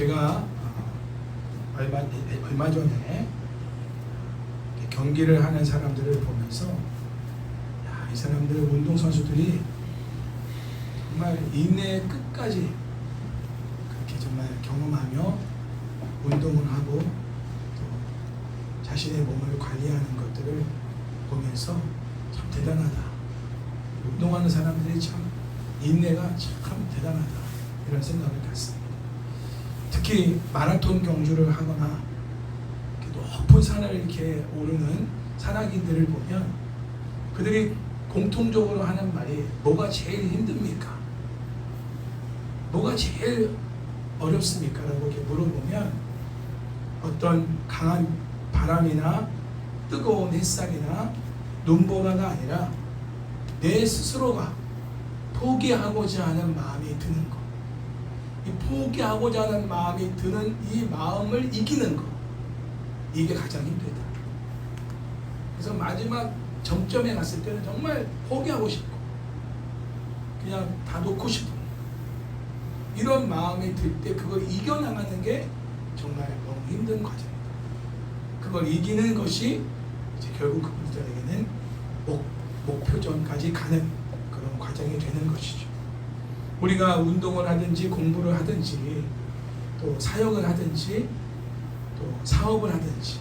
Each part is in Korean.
제가 얼마 전에 경기를 하는 사람들을 보면서 이 사람들의 운동선수들이 정말 인내의 끝까지 그렇게 정말 경험하며 운동을 하고 또 자신의 몸을 관리하는 것들을 보면서 참 대단하다. 운동하는 사람들이 참 인내가 참 대단하다. 이런 생각을 갖습니다. 특히 마라톤 경주를 하거나 높은 산을 이렇게 오르는 산악인들을 보면 그들이 공통적으로 하는 말이 뭐가 제일 힘듭니까? 뭐가 제일 어렵습니까? 라고 이렇게 물어보면 어떤 강한 바람이나 뜨거운 햇살이나 눈보라가 아니라 내 스스로가 포기하고자 하는 마음이 드는 것. 이 포기하고자 하는 마음이 드는 이 마음을 이기는 것. 이게 가장 힘들다. 그래서 마지막 정점에 갔을 때는 정말 포기하고 싶고 그냥 다 놓고 싶은 이런 마음이 들 때 그걸 이겨나가는 게 정말 너무 힘든 과정입니다. 그걸 이기는 것이 이제 결국 그분들에게는 목표점까지 가는 그런 과정이 되는 것이죠. 우리가 운동을 하든지 공부를 하든지 또 사역을 하든지 또 사업을 하든지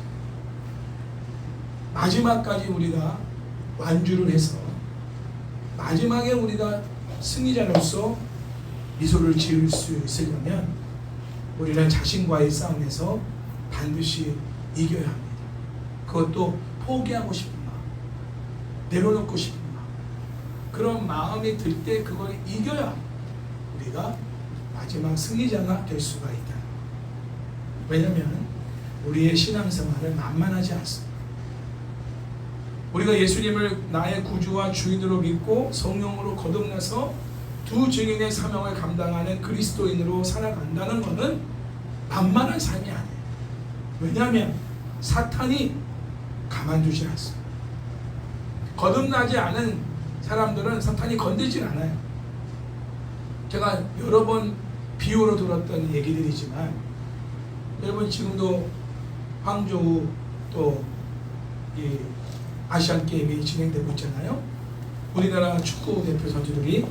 마지막까지 우리가 완주를 해서 마지막에 우리가 승리자로서 미소를 지을 수 있으려면 우리는 자신과의 싸움에서 반드시 이겨야 합니다. 그것도 포기하고 싶은 마음, 내려놓고 싶은 마음, 그런 마음이 들 때 그걸 이겨야 우리가 마지막 승리자가 될 수가 있다. 왜냐하면 우리의 신앙생활은 만만하지 않습니다. 우리가 예수님을 나의 구주와 주인으로 믿고 성령으로 거듭나서 두 증인의 사명을 감당하는 그리스도인으로 살아간다는 것은 만만한 삶이 아니에요. 왜냐하면 사탄이 가만두지 않습니다. 거듭나지 않은 사람들은 사탄이 건들지 않아요. 제가 여러 번 비유로 들었던 얘기들이지만 여러분 지금도 황저우 또 이 아시안 게임이 진행되고 있잖아요. 우리나라 축구 대표 선수들이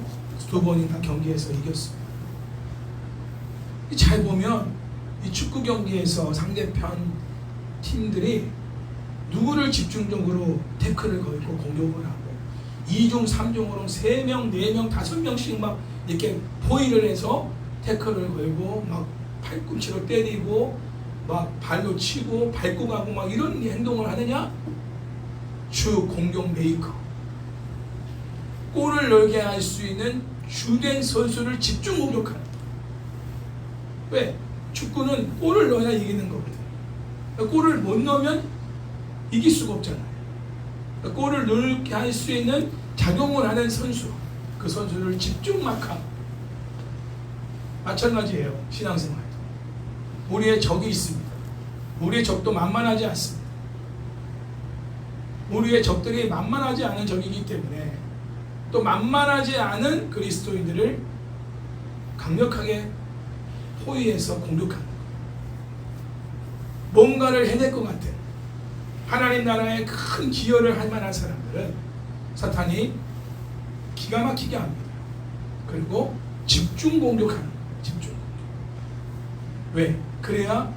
2번이나 경기에서 이겼습니다. 잘 보면 이 축구 경기에서 상대편 팀들이 누구를 집중적으로 태클을 걸고 공격을 하고 2중, 3중으로 3명, 4명, 5명씩 막 이렇게 포위를 해서 태클을 걸고 막 팔꿈치로 때리고 막 발로 치고 밟고 가고 막 이런 행동을 하느냐? 주 공격 메이커, 골을 넣게 할 수 있는 주된 선수를 집중 공격하는. 왜? 축구는 골을 넣어야 이기는 거거든. 골을 못 넣으면 이길 수가 없잖아요. 골을 넣게 할 수 있는 작용을 하는 선수, 그 선수를 집중 마크하고. 마찬가지예요. 신앙생활도 우리의 적이 있습니다. 우리의 적도 만만하지 않습니다. 우리의 적들이 만만하지 않은 적이기 때문에 또 만만하지 않은 그리스도인들을 강력하게 포위해서 공격하는 것. 뭔가를 해낼 것 같은 하나님 나라에 큰 기여를 할 만한 사람들은 사탄이 기가 막히게 합니다. 그리고 집중 공격하는 거예요. 집중 공격. 왜? 그래야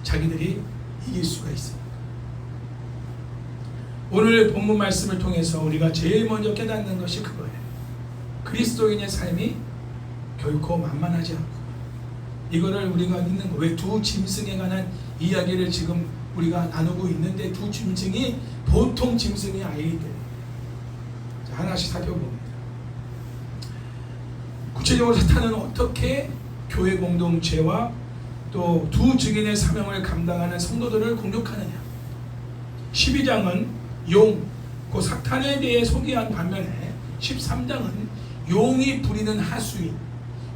자기들이 이길 수가 있습니다. 오늘 본문 말씀을 통해서 우리가 제일 먼저 깨닫는 것이 그거예요. 그리스도인의 삶이 결코 만만하지 않고 이거를 우리가 믿는 거. 왜 두 짐승에 관한 이야기를 지금 우리가 나누고 있는데 두 짐승이 보통 짐승이 아니기 때문에 자, 하나씩 살펴봅니다. 구체적으로 사탄은 어떻게 교회 공동체와 또 두 증인의 사명을 감당하는 성도들을 공격하느냐. 12장은 용, 그 사탄에 대해 소개한 반면에 13장은 용이 부리는 하수인,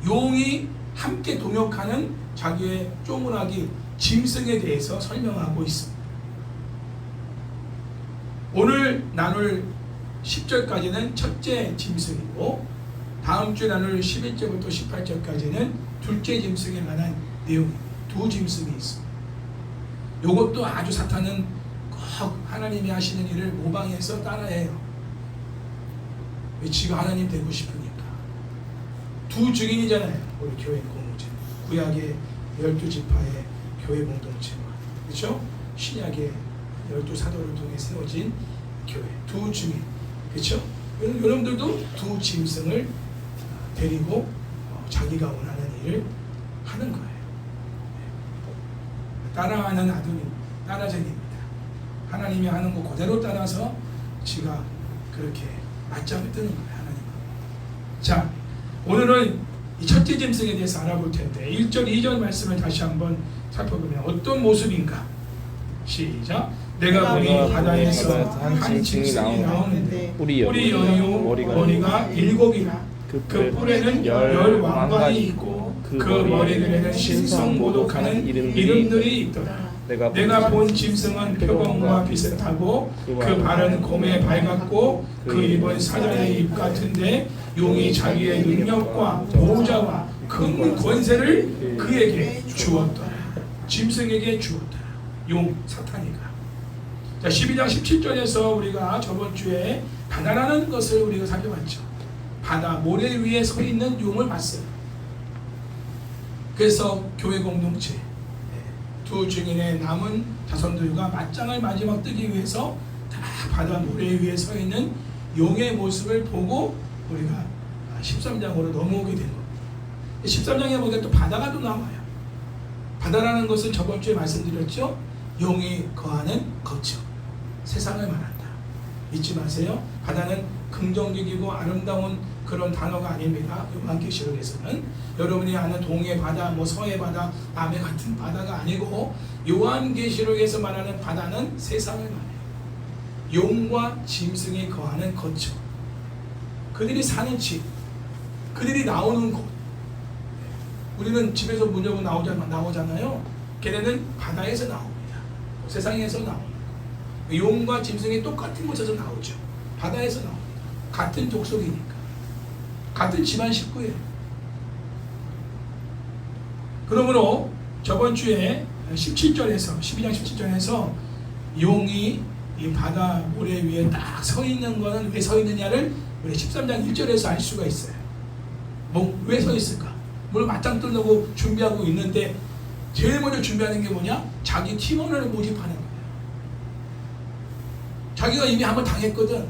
용이 함께 동역하는 자기의 쪼무라기, 짐승에 대해서 설명하고 있습니다. 오늘 나눌 10절까지는 첫째 짐승이고 다음 주 나눌 11절부터 18절까지는 둘째 짐승에 관한 내용입니다. 두 짐승이 있습니다. 요것도 아주 사탄은 꼭 하나님이 하시는 일을 모방해서 따라해요. 왜? 지가 하나님 되고 싶으니까. 두 증인이잖아요. 우리 교회 공동체. 구약의 12지파의 교회 공동체와, 그렇죠? 신약의 12사도를 통해 세워진 교회. 두 증인. 그렇죠? 여러분들도 두 짐승을 데리고 자기가 원하는 일을 하는 거예요. 따라하는 아들입니다. 따라쟁입니다. 하나님이 하는 거 그대로 따라서 지가 그렇게 맞짱을 뜨는 거예요. 하나님. 자, 오늘은 이 첫째 짐승에 대해서 알아볼 텐데 1절, 2절 말씀을 다시 한번 살펴보면 어떤 모습인가? 시작. 내가 보니 바다에서 한 짐승이 나오는데 뿔이 여유 머리가 7이라 그 뿔에는 10왕관이 있고 그 머리들에는 신성모독하는 이름들이 있더라. 내가 본 짐승은 표범과 비슷하고 그 발은 곰에 밝았고 그 입은 사자의 입 같은데 용이 자기의 능력과 보호자와 큰 권세를 그에게 주었더라. 짐승에게 주었더라. 용 사탄이가. 자, 12장 17절에서 우리가 저번 주에 바다라는 것을 우리가 살펴봤죠. 바다 모래 위에 서 있는 용을 봤어요. 그래서 교회 공동체 두 증인의 남은 자손들과 맞짱을 마지막 뜨기 위해서 다 바다 모래 위에 서 있는 용의 모습을 보고 우리가 13장으로 넘어오게 된 겁니다. 13장에 보니까 또 바다가 또 나와요. 바다라는 것은 저번 주에 말씀드렸죠. 용이 거하는 거처, 세상을 말한다. 잊지 마세요. 바다는 긍정적이고 아름다운 그런 단어가 아닙니다. 요한계시록에서는 여러분이 아는 동해 바다, 서해 바다, 남해 같은 바다가 아니고 요한계시록에서 말하는 바다는 세상을 말해요. 용과 짐승이 거하는 거처, 그들이 사는 집, 그들이 나오는 곳. 우리는 집에서 문 열고 나오잖아요. 걔네는 바다에서 나옵니다. 세상에서 나옵니다. 용과 짐승이 똑같은 곳에서 나오죠. 바다에서 나옵니다. 같은 족속이니까. 같은 집안 식구예요. 그러므로 저번 주에 17절에서 12장 17절에서 용이 이 바다 모래 위에 딱 서 있는 거는 왜 서 있느냐를 우리 13장 1절에서 알 수가 있어요. 왜 서 있을까? 뭘 맞짱 뜨려고 준비하고 있는데 제일 먼저 준비하는 게 뭐냐? 자기 팀원을 모집하는 거예요. 자기가 이미 한번 당했거든.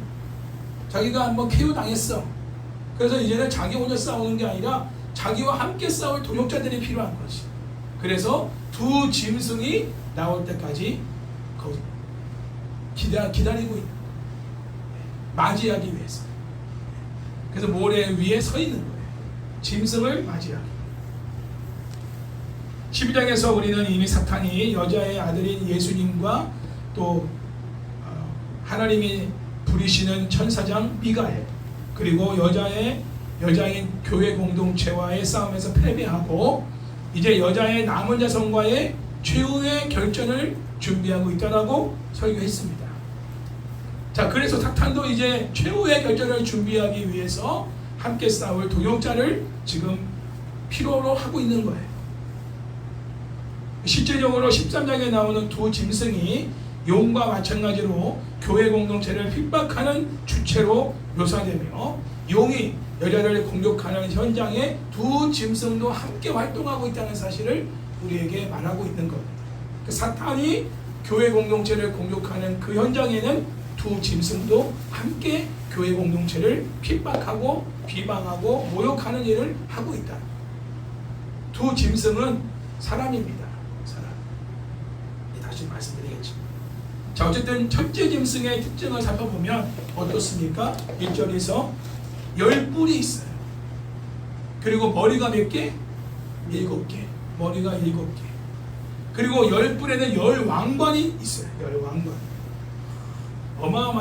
자기가 한번 KO 당했어. 그래서 이제는 자기 혼자 싸우는 게 아니라 자기와 함께 싸울 동역자들이 필요한 거지. 그래서 두 짐승이 나올 때까지 기다리고 있는, 맞이하기 위해서. 그래서 모래 위에 서 있는 거예요. 짐승을 맞이하기. 12장에서 우리는 이미 사탄이 여자의 아들인 예수님과 또 하나님이 부리시는 천사장 미가엘, 그리고 여자인 교회 공동체와의 싸움에서 패배하고 이제 여자의 남은 자손과의 최후의 결전을 준비하고 있다라고 설교했습니다. 자, 그래서 사탄도 이제 최후의 결전을 준비하기 위해서 함께 싸울 동역자를 지금 필요로 하고 있는 거예요. 실제적으로 13장에 나오는 두 짐승이 용과 마찬가지로 교회 공동체를 핍박하는 주체로 묘사되며 용이 여자를 공격하는 현장에 두 짐승도 함께 활동하고 있다는 사실을 우리에게 말하고 있는 겁니다. 사탄이 교회 공동체를 공격하는 그 현장에는 두 짐승도 함께 교회 공동체를 핍박하고 비방하고 모욕하는 일을 하고 있다. 두 짐승은 사람입니다. 사람. 다시 말씀드리겠죠. 자, 어쨌든 첫째 짐승의 특징을 살펴보면 어떻습니까? 1절에서 10뿔이 있어요. 그리고 머리가 몇 개? 7개. 머리가 7개. 그리고 10뿔에는 10왕관이 있어요. 10왕관.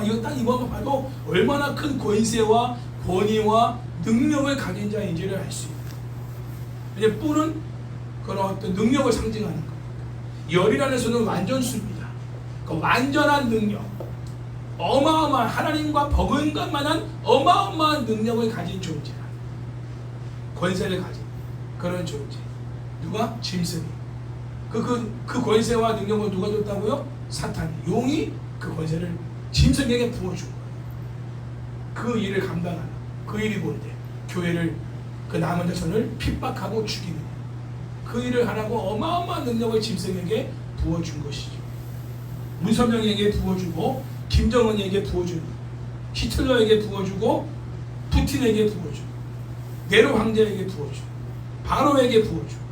이거 딱 이거만 봐도 얼마나 큰 권세와 권위와 능력을 가진 자인지를 알 수 있다. 이제 뿔은 그런 어떤 능력을 상징하는 겁니다. 열이라는 수는 완전수입니다. 그 완전한 능력, 어마어마한 하나님과 버금갈 만한 어마어마한 능력을 가진 존재, 권세를 가진 그런 존재. 누가? 짐승이. 그 권세와 능력을 누가 줬다고요? 사탄이. 용이 그 권세를 짐승에게 부어준 거예요. 그 일을 감당하는, 그 일이 뭔데? 교회를, 그 남은 자손을 핍박하고 죽이는 그 일을 하라고 어마어마한 능력을 짐승에게 부어준 것이죠. 문선명에게 부어주고, 김정은에게 부어주는, 히틀러에게 부어주고, 푸틴에게 부어주고, 네로 황제에게 부어주고, 바로에게 부어주고.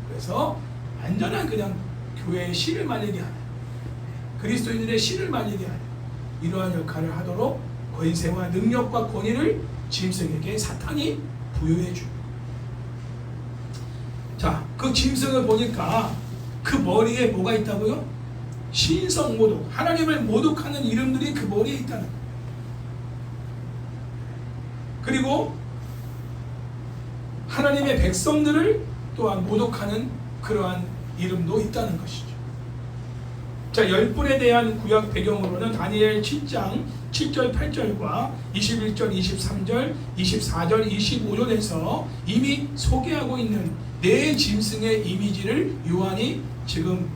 그래서 완전한 그냥 교회의 씨를 말리게 하는, 그리스도인들의 씨를 말리게 하는 이러한 역할을 하도록 권세와 능력과 권위를 짐승에게 사탄이 부여해 주고. 자, 그 짐승을 보니까 그 머리에 뭐가 있다고요? 신성 모독, 하나님을 모독하는 이름들이 그 머리에 있다는 거예요. 그리고 하나님의 백성들을 또한 모독하는 그러한 이름도 있다는 것이죠. 자, 열불에 대한 구약 배경으로는 다니엘 7장 7절 8절과 21절 23절 24절 25절에서 이미 소개하고 있는 네 짐승의 이미지를 요한이 지금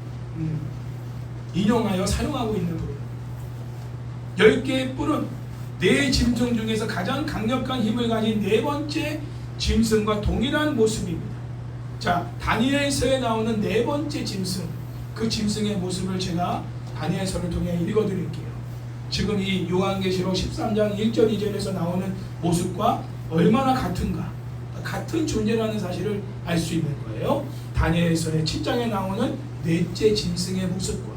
인용하여 사용하고 있는 부분. 10개의 뿔은 네 짐승 중에서 가장 강력한 힘을 가진 네 번째 짐승과 동일한 모습입니다. 자, 다니엘서에 나오는 네 번째 짐승, 그 짐승의 모습을 제가 다니엘서를 통해 읽어드릴게요. 지금 이 요한계시록 13장 1절 2절에서 나오는 모습과 얼마나 같은가, 같은 존재라는 사실을 알 수 있는 거예요. 다니엘서의 7장에 나오는 넷째 짐승의 모습과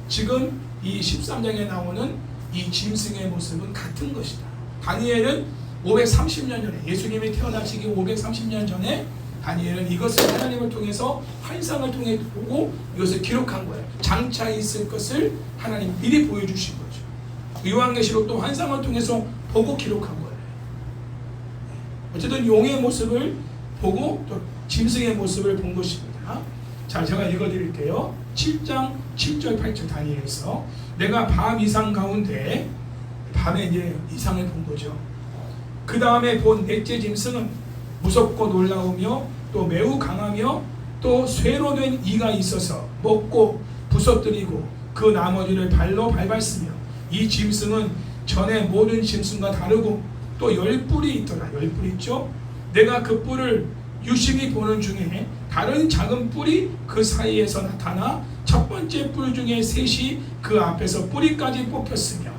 지금 이 13장에 나오는 이 짐승의 모습은 같은 것이다. 다니엘은 530년 전에, 예수님이 태어나시기 530년 전에 다니엘은 이것을 하나님을 통해서 환상을 통해 보고 이것을 기록한 거예요. 장차 있을 것을 하나님 미리 보여주신 거죠. 요한계시록도 환상을 통해서 보고 기록한 거예요. 어쨌든 용의 모습을 보고 또 짐승의 모습을 본 것입니다. 자, 제가 읽어드릴게요. 7장 7절 8절 다니엘서, 내가 밤 이상 가운데, 밤에 이제 이상을 본 거죠. 그 다음에 본 넷째 짐승은 무섭고 놀라우며 또 매우 강하며 또 쇠로 된 이가 있어서 먹고 부서뜨리고 그 나머지를 발로 밟았으며, 이 짐승은 전에 모든 짐승과 다르고 또 10뿔이 있더라. 10뿔 있죠. 내가 그 뿔을 유심히 보는 중에 다른 작은 뿔이 그 사이에서 나타나 첫 번째 뿔 중에 셋이 그 앞에서 뿌리까지 뽑혔으며,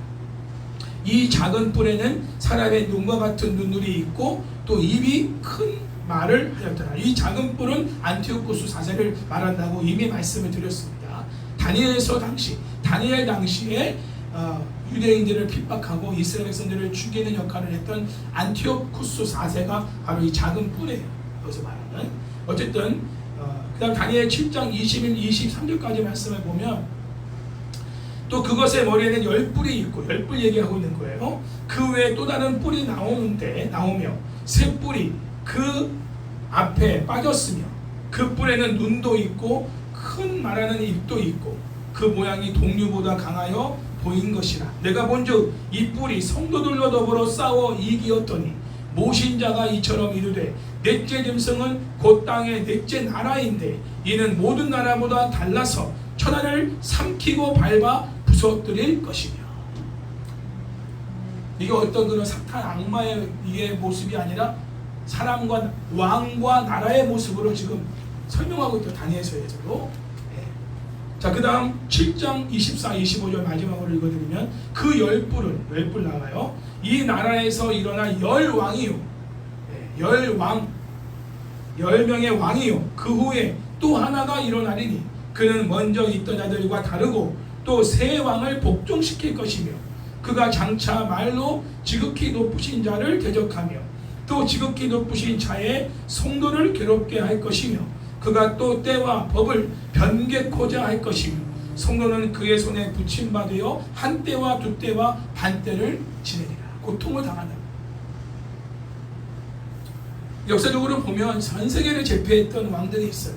이 작은 뿔에는 사람의 눈과 같은 눈물이 있고 또 입이 큰 말을 하였더라. 이 작은 뿔은 안티오쿠스 4세를 말한다고 이미 말씀을 드렸습니다. 다니엘 당시에 유대인들을 핍박하고 이스라엘 백성들을 죽이는 역할을 했던 안티오쿠스 4세가 바로 이 작은 뿔이에요. 여기서 말하는. 어쨌든 그 다음 다니엘 7장 21, 23절까지 말씀을 보면 또 그것의 머리에는 10뿔이 있고, 10뿔 얘기하고 있는 거예요. 그 외에 또 다른 뿔이 나오며 새 뿔이 그 앞에 빠졌으며, 그 뿔에는 눈도 있고 큰 말하는 입도 있고 그 모양이 동류보다 강하여 보인 것이라. 내가 본즉 이 뿔이 성도들과 더불어 싸워 이기었더니 모신 자가 이처럼 이르되, 넷째 짐승은 곧 땅의 넷째 나라인데 이는 모든 나라보다 달라서 천하를 삼키고 밟아 부서뜨릴 것이며. 이게 어떤 그런 사탄 악마의 이의 모습이 아니라 사람과 왕과 나라의 모습으로 지금 설명하고 있다. 다니엘서에서도. 자, 그 다음 7장 24, 25절 마지막으로 읽어드리면, 그 10뿔은 10뿔 나와요. 이 나라에서 일어날 10왕이요, 10왕, 10명의 왕이요, 그 후에 또 하나가 일어나리니 그는 먼저 있던 자들과 다르고 또 새 왕을 복종시킬 것이며, 그가 장차 말로 지극히 높으신 자를 대적하며 또 지극히 높으신 자의 성도를 괴롭게 할 것이며, 그가 또 때와 법을 변개코자 할 것이며, 성도는 그의 손에 붙임받으여 한 때와 두 때와 반 때를 지내리라. 고통을 당한다. 역사적으로 보면 전 세계를 제패했던 왕들이 있어요.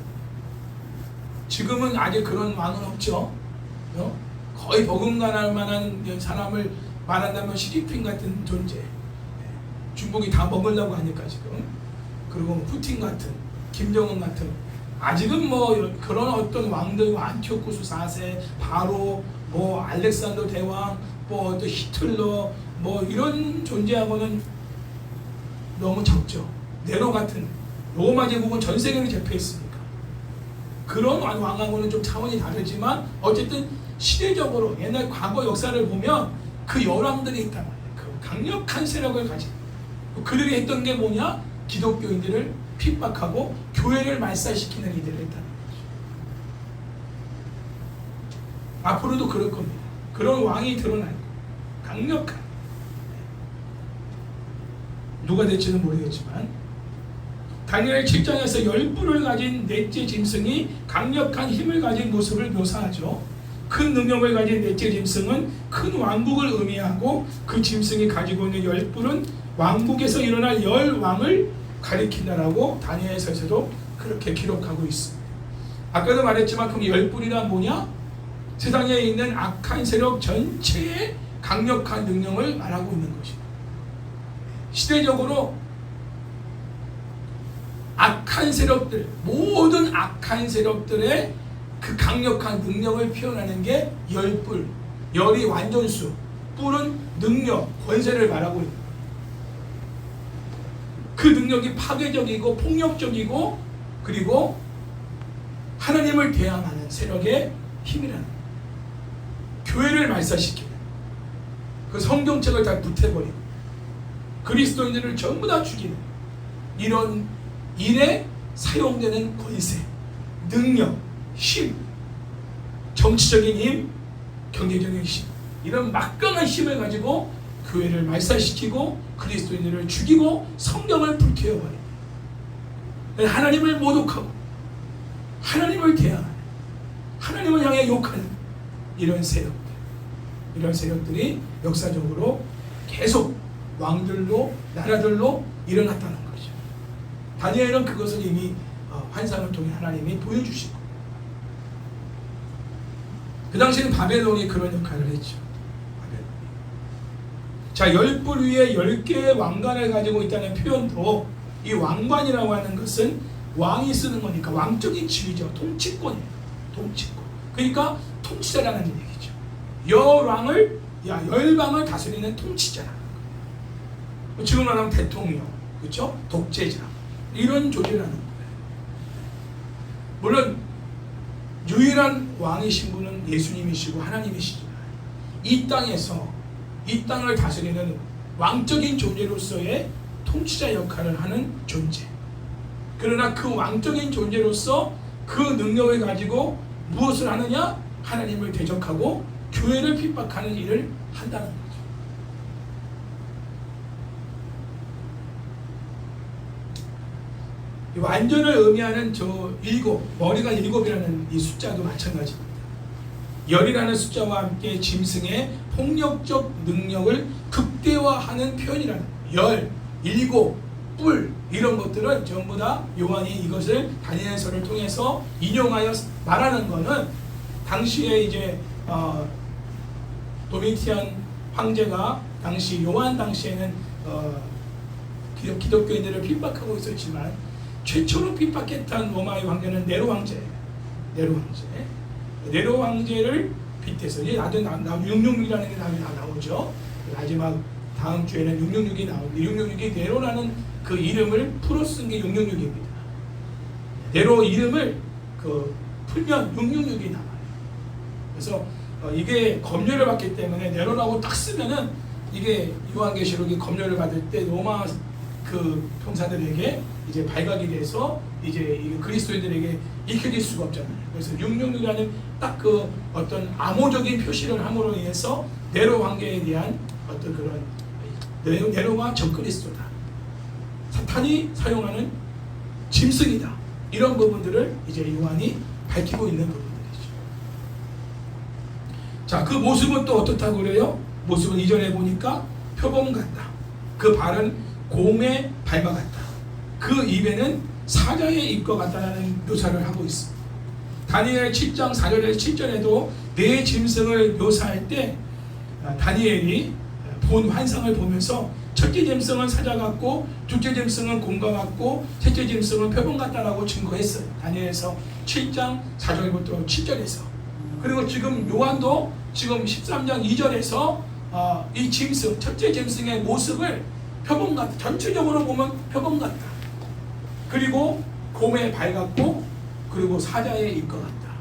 지금은 아직 그런 왕은 없죠. 거의 버금가날 만한 사람을 말한다면 시진핑 같은 존재. 중국이 다 먹으려고 하니까 지금. 그리고 푸틴 같은, 김정은 같은 아직은 뭐 그런 어떤 왕들, 안티오쿠스 4세, 바로 뭐 알렉산더 대왕, 뭐 또 히틀러, 뭐 이런 존재하고는 너무 적죠. 네로 같은 로마 제국은 전 세계를 제패했으니까 그런 왕하고는 좀 차원이 다르지만 어쨌든 시대적으로 옛날 과거 역사를 보면 그 열왕들이 있단 말이에요. 그 강력한 세력을 가진 그들이 했던 게 뭐냐? 기독교인들을 핍박하고 교회를 말살시키는 일들을 했다는 거죠. 앞으로도 그럴 겁니다. 그런 왕이 드러날 거예요. 강력한 누가 될지는 모르겠지만 다니엘 7장에서 열불을 가진 넷째 짐승이 강력한 힘을 가진 모습을 묘사하죠. 큰 능력을 가진 넷째 짐승은 큰 왕국을 의미하고 그 짐승이 가지고 있는 열불은 왕국에서 일어날 열왕을 가리킨다라고 다니엘서에서도 그렇게 기록하고 있습니다. 아까도 말했지만 그럼 열불이란 뭐냐? 세상에 있는 악한 세력 전체의 강력한 능력을 말하고 있는 것입니다. 시대적으로 악한 세력들, 모든 악한 세력들의 그 강력한 능력을 표현하는 게 열불, 열이 완전수, 뿔은 능력, 권세를 말하고 있는 거예요. 그 능력이 파괴적이고 폭력적이고 그리고 하나님을 대항하는 세력의 힘이라는 거예요. 교회를 말살시키는 그 성경책을 다 묻혀버리고 그리스도인들을 전부 다 죽이는 이런 일에 사용되는 권세, 능력, 힘, 정치적인 힘, 경제적인 힘, 이런 막강한 힘을 가지고 교회를 말살시키고 그리스도인들을 죽이고 성경을 불태워버립니다. 하나님을 모독하고 하나님을 대항하는, 하나님을 향해 욕하는 이런 세력들이 역사적으로 계속 왕들로 나라들로 일어났다는 거죠. 다니엘은 그것을 이미 환상을 통해 하나님이 보여주시고 그 당시에는 바벨론이 그런 역할을 했죠. 자, 열불 위에 10개의 왕관을 가지고 있다는 표현도 이 왕관이라고 하는 것은 왕이 쓰는 거니까 왕적인 지위죠. 통치권이에요. 통치권. 그러니까 통치자라는 얘기죠. 열방을 다스리는 통치자라는 거예요. 지금 말하면 대통령, 그렇죠? 독재자 이런 존재라는 거예요. 물론 유일한 왕이신 분은 예수님이시고 하나님이시지만 이 땅을 다스리는 왕적인 존재로서의 통치자 역할을 하는 존재. 그러나 그 왕적인 존재로서 그 능력을 가지고 무엇을 하느냐? 하나님을 대적하고 교회를 핍박하는 일을 한다는 거죠. 완전을 의미하는 저 7, 머리가 7이라는 이 숫자도 마찬가지입니다. 열이라는 숫자와 함께 짐승의 폭력적 능력을 극대화하는 표현이라는 열, 7, 뿔 이런 것들은 전부 다 요한이 이것을 다니엘서를 통해서 인용하여 말하는 것은 당시에 이제 도미티안 황제가 당시 요한 당시에는 기독교인들을 핍박하고 있었지만 최초로 핍박했던 로마의 황제는 네로 황제예요. 네로 황제를 빗대서 이제 나도 666이라는 게 나오죠. 마지막 다음 주에는 666이 나오는데 666이 네로라는 그 이름을 풀어 쓴 게 666입니다. 네로 이름을 풀면 666이 나와요. 그래서 이게 검열을 받기 때문에 네로라고 딱 쓰면은 이게 요한계시록이 검열을 받을 때 로마 그 병사들에게 이제 발각이 돼서 이제 그리스도인들에게 익혀질 수가 없잖아요. 그래서 666이라는 딱 그 어떤 암호적인 표시를 함으로 인해서 네로 황제에 대한 어떤 그런 네로가 적그리스도다, 사탄이 사용하는 짐승이다, 이런 부분들을 이제 요한이 밝히고 있는 부분들이죠. 자, 그 모습은 또 어떻다고 그래요? 모습은 이전에 보니까 표범 같다. 그 발은 곰의 발과 같다. 그 입에는 사자의 입과 같다는 묘사를 하고 있습니다. 다니엘 7장 4절에서 7절에도 네 짐승을 묘사할 때 다니엘이 본 환상을 보면서 첫째 짐승은 사자 같고 둘째 짐승은 곰과 같고 셋째 짐승은 표범 같다라고 증거했어요. 다니엘서 7장 4절부터 7절에서. 그리고 지금 요한도 지금 13장 2절에서 이 짐승, 첫째 짐승의 모습을 표범 같다. 전체적으로 보면 표범 같다. 그리고 곰의 발 같고 그리고 사자의 입 것 같다.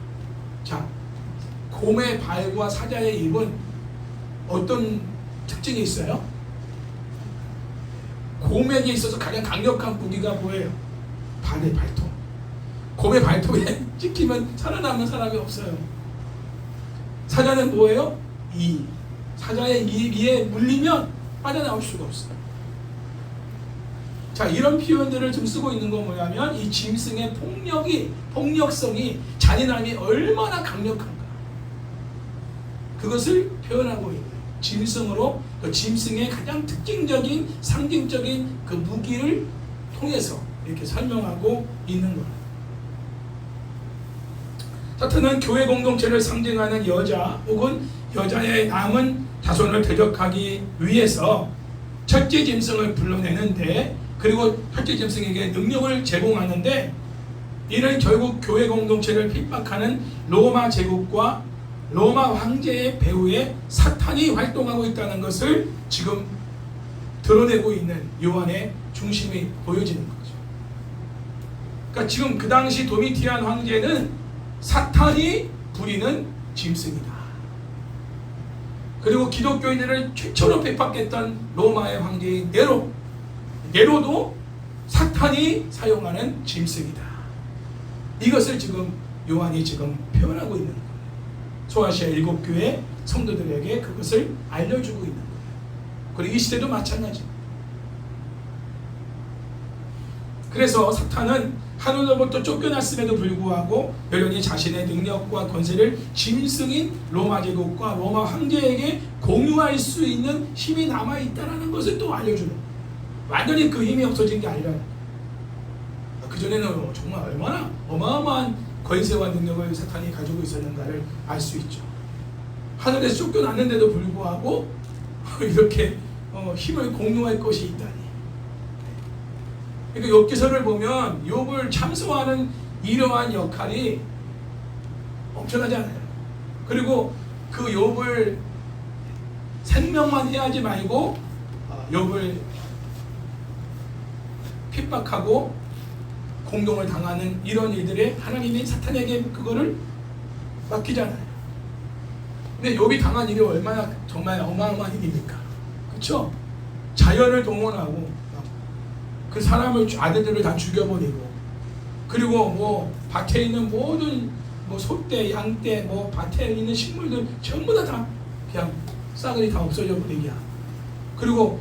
자, 곰의 발과 사자의 입은 어떤 특징이 있어요? 곰에게 있어서 가장 강력한 무기가 뭐예요? 발의 발톱. 곰의 발톱에 찍히면 살아남는 사람이 없어요. 사자는 뭐예요? 사자의 이에 물리면 빠져나올 수가 없어요. 자, 이런 표현들을 좀 쓰고 있는 건 뭐냐면 이 짐승의 폭력성이 잔인함이 얼마나 강력한가 그것을 표현하고 있는 짐승으로 그 짐승의 가장 특징적인 상징적인 그 무기를 통해서 이렇게 설명하고 있는 거예요. 사탄은 교회 공동체를 상징하는 여자 혹은 여자의 남은 자손을 대적하기 위해서 첫째 짐승을 불러내는데 그리고 첫째 짐승에게 능력을 제공하는데 이는 결국 교회 공동체를 핍박하는 로마 제국과 로마 황제의 배후에 사탄이 활동하고 있다는 것을 지금 드러내고 있는 요한의 중심이 보여지는 거죠. 그러니까 지금 그 당시 도미티안 황제는 사탄이 부리는 짐승이다. 그리고 기독교인들을 최초로 핍박했던 로마의 황제인 네로도 사탄이 사용하는 짐승이다. 이것을 지금 요한이 지금 표현하고 있는 거예요. 소아시아 7교회 성도들에게 그것을 알려주고 있는 거예요. 그리고 이 시대도 마찬가지. 그래서 사탄은 하늘로부터 쫓겨났음에도 불구하고 여전히 자신의 능력과 권세를 짐승인 로마 제국과 로마 황제에게 공유할 수 있는 힘이 남아있다는 것을 또 알려주는 거예요. 완전히 그 힘이 없어진 게 아니라 그전에는 정말 얼마나 어마어마한 권세와 능력을 사탄이 가지고 있었는가를 알 수 있죠. 하늘에서 쫓겨났는데도 불구하고 이렇게 힘을 공유할 것이 있다니. 그러니까 욥기서를 보면 욥을 참소하는 이러한 역할이 엄청나잖아요. 그리고 그 욥을 생명만 해야지 말고 욥을 핍박하고 공동을 당하는 이런 일들에 하나님이 사탄에게 그거를 맡기잖아요. 근데 욥이 당한 일이 얼마나 정말 어마어마한 일입니까? 그렇죠? 자연을 동원하고 그 사람을 아들들을 다 죽여버리고 그리고 뭐 밭에 있는 모든 뭐 소떼, 양떼, 뭐 밭에 있는 식물들 전부 다 그냥 싸그리 다 없어져 버리게 하고 그리고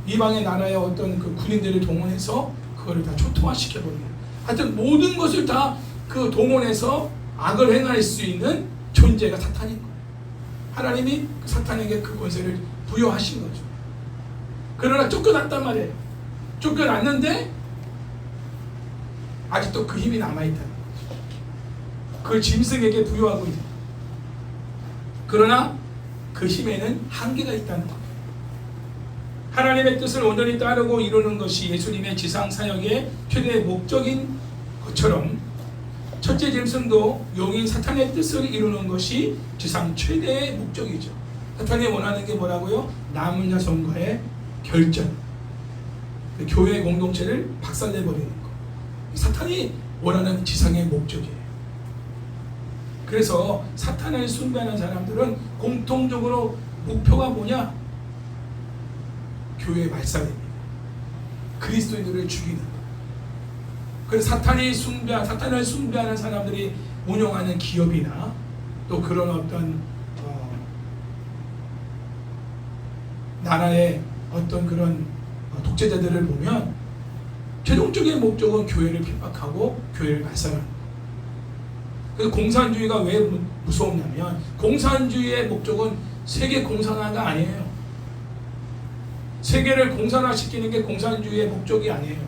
이방의 나라의 어떤 그 군인들을 동원해서 그거를 다 초토화시켜버리는 하여튼 모든 것을 다 그 동원해서 악을 행할 수 있는 존재가 사탄인 거예요. 하나님이 그 사탄에게 그 권세를 부여하신 거죠. 그러나 쫓겨났단 말이에요. 쫓겨났는데 아직도 그 힘이 남아있다는 거죠. 그걸 짐승에게 부여하고 있는 거예요. 그러나 그 힘에는 한계가 있다는 거예요. 하나님의 뜻을 온전히 따르고 이루는 것이 예수님의 지상 사역의 최대의 목적인 것처럼 첫째 짐승도 용인 사탄의 뜻을 이루는 것이 지상 최대의 목적이죠. 사탄이 원하는 게 뭐라고요? 남은 자손과의 결전, 교회 공동체를 박살내버리는 것. 사탄이 원하는 지상의 목적이에요. 그래서 사탄을 숭배하는 사람들은 공통적으로 목표가 뭐냐? 교회의 말살입니다. 그리스도인들을 죽이는 것. 그래서 사탄을 숭배하는 사람들이 운영하는 기업이나 또 그런 어떤 나라의 어떤 그런 독재자들을 보면 최종적인 목적은 교회를 핍박하고 교회를 말살하는 거예요. 그래서 공산주의가 왜 무서웠냐면 공산주의의 목적은 세계 공산화가 아니에요. 세계를 공산화시키는 게 공산주의의 목적이 아니에요.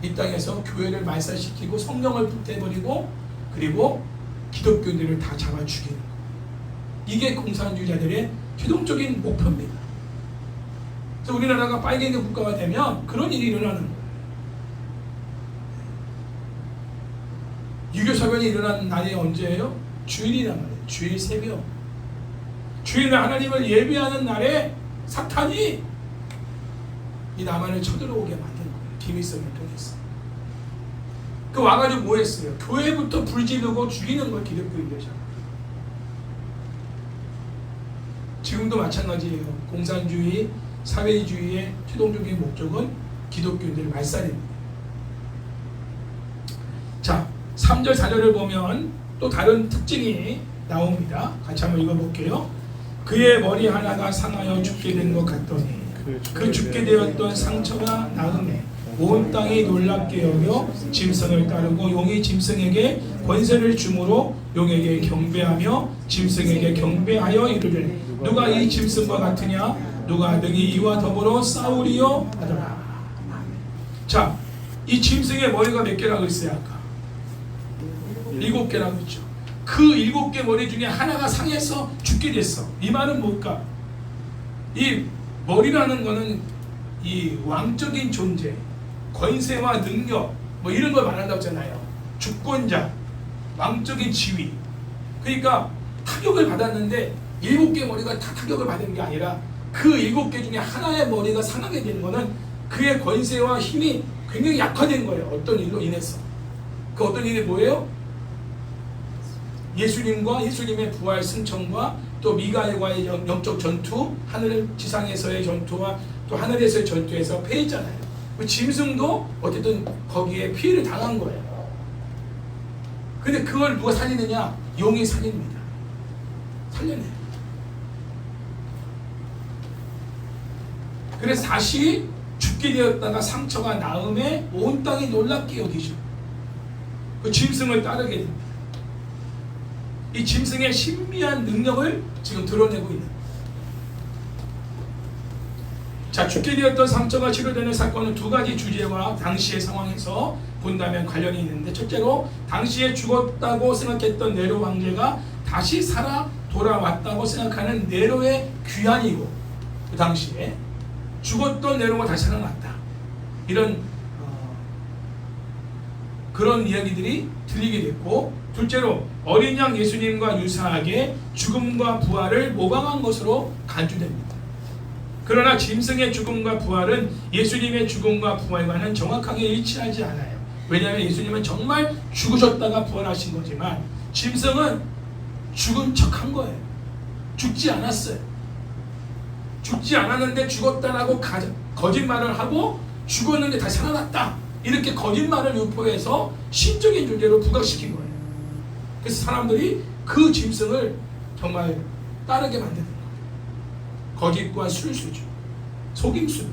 이 땅에서 교회를 말살시키고 성령을 불태버리고 그리고 기독교인들을 다 잡아 죽이는 거. 이게 공산주의자들의 최종적인 목표입니다. 그래서 우리나라가 빨갱이 국가가 되면 그런 일이 일어나는 거예요. 유교사변이 일어난 날이 언제예요? 주일이란 말이에요. 주일 새벽. 주일날 하나님을 예배하는 날에 사탄이 이 남한을 쳐들어오게 만든 거예요. 김일성을 통해서. 그 와가지고 뭐 했어요? 교회부터 불 지르고 죽이는 걸 기독교인들이잖아요. 지금도 마찬가지예요. 공산주의, 사회주의의 최종적인 목적은 기독교인들의 말살입니다. 자, 3절, 4절을 보면 또 다른 특징이 나옵니다. 같이 한번 읽어볼게요. 그의 머리 하나가 상하여 죽게 된 것 같더니 그 죽게 되었던 상처가 나음에 온 땅이 놀랍게 여겨 짐승을 따르고 용이 짐승에게 권세를 주므로 용에게 경배하며 짐승에게 경배하여 이르되 누가 이 짐승과 같으냐 누가 능히 이와 더불어 싸우리요 하더라. 자, 이 짐승의 머리가 몇 개라고 했어요? 아까 7개라고 했죠. 그 7개 머리 중에 하나가 상해서 죽게 됐어. 이 말은 뭘까? 이 머리라는 거는 이 왕적인 존재, 권세와 능력 뭐 이런 걸 말한다고 했잖아요. 주권자, 왕적인 지위. 그러니까 타격을 받았는데 7개 머리가 다 타격을 받은 게 아니라 그 7개 중에 하나의 머리가 상하게 된 거는 그의 권세와 힘이 굉장히 약화된 거예요. 어떤 일로 인해서. 그 어떤 일이 뭐예요? 예수님과 예수님의 부활 승천과 또 미가엘과의 영적 전투, 하늘 지상에서의 전투와 또 하늘에서의 전투에서 패했잖아요. 짐승도 어쨌든 거기에 피해를 당한 거예요. 근데 그걸 누가 살리느냐? 용이 살립니다. 살려내요. 그래서 다시 죽게 되었다가 상처가 나음에 온 땅이 놀랍게 여기죠. 그 짐승을 따르게 됩니다. 이 짐승의 신비한 능력을 지금 드러내고 있는. 자, 죽게 되었던 상처가 치료되는 사건은 두 가지 주제와 당시의 상황에서 본다면 관련이 있는데, 첫째로 당시에 죽었다고 생각했던 네로 황제가 다시 살아 돌아왔다고 생각하는 네로의 귀환이고, 그 당시에 죽었던 네로가 다시 살아났다, 이런 그런 이야기들이 들리게 됐고, 둘째로 어린 양 예수님과 유사하게 죽음과 부활을 모방한 것으로 간주됩니다. 그러나 짐승의 죽음과 부활은 예수님의 죽음과 부활과는 정확하게 일치하지 않아요. 왜냐하면 예수님은 정말 죽으셨다가 부활하신 거지만 짐승은 죽은 척한 거예요. 죽지 않았어요. 죽지 않았는데 죽었다라고 거짓말을 하고 죽었는데 다시 살아났다, 이렇게 거짓말을 유포해서 신적인 존재로 부각시킨 거예요. 그래서 사람들이 그 짐승을 정말 따르게 만드는 거예요. 거짓과 술수죠. 속임수.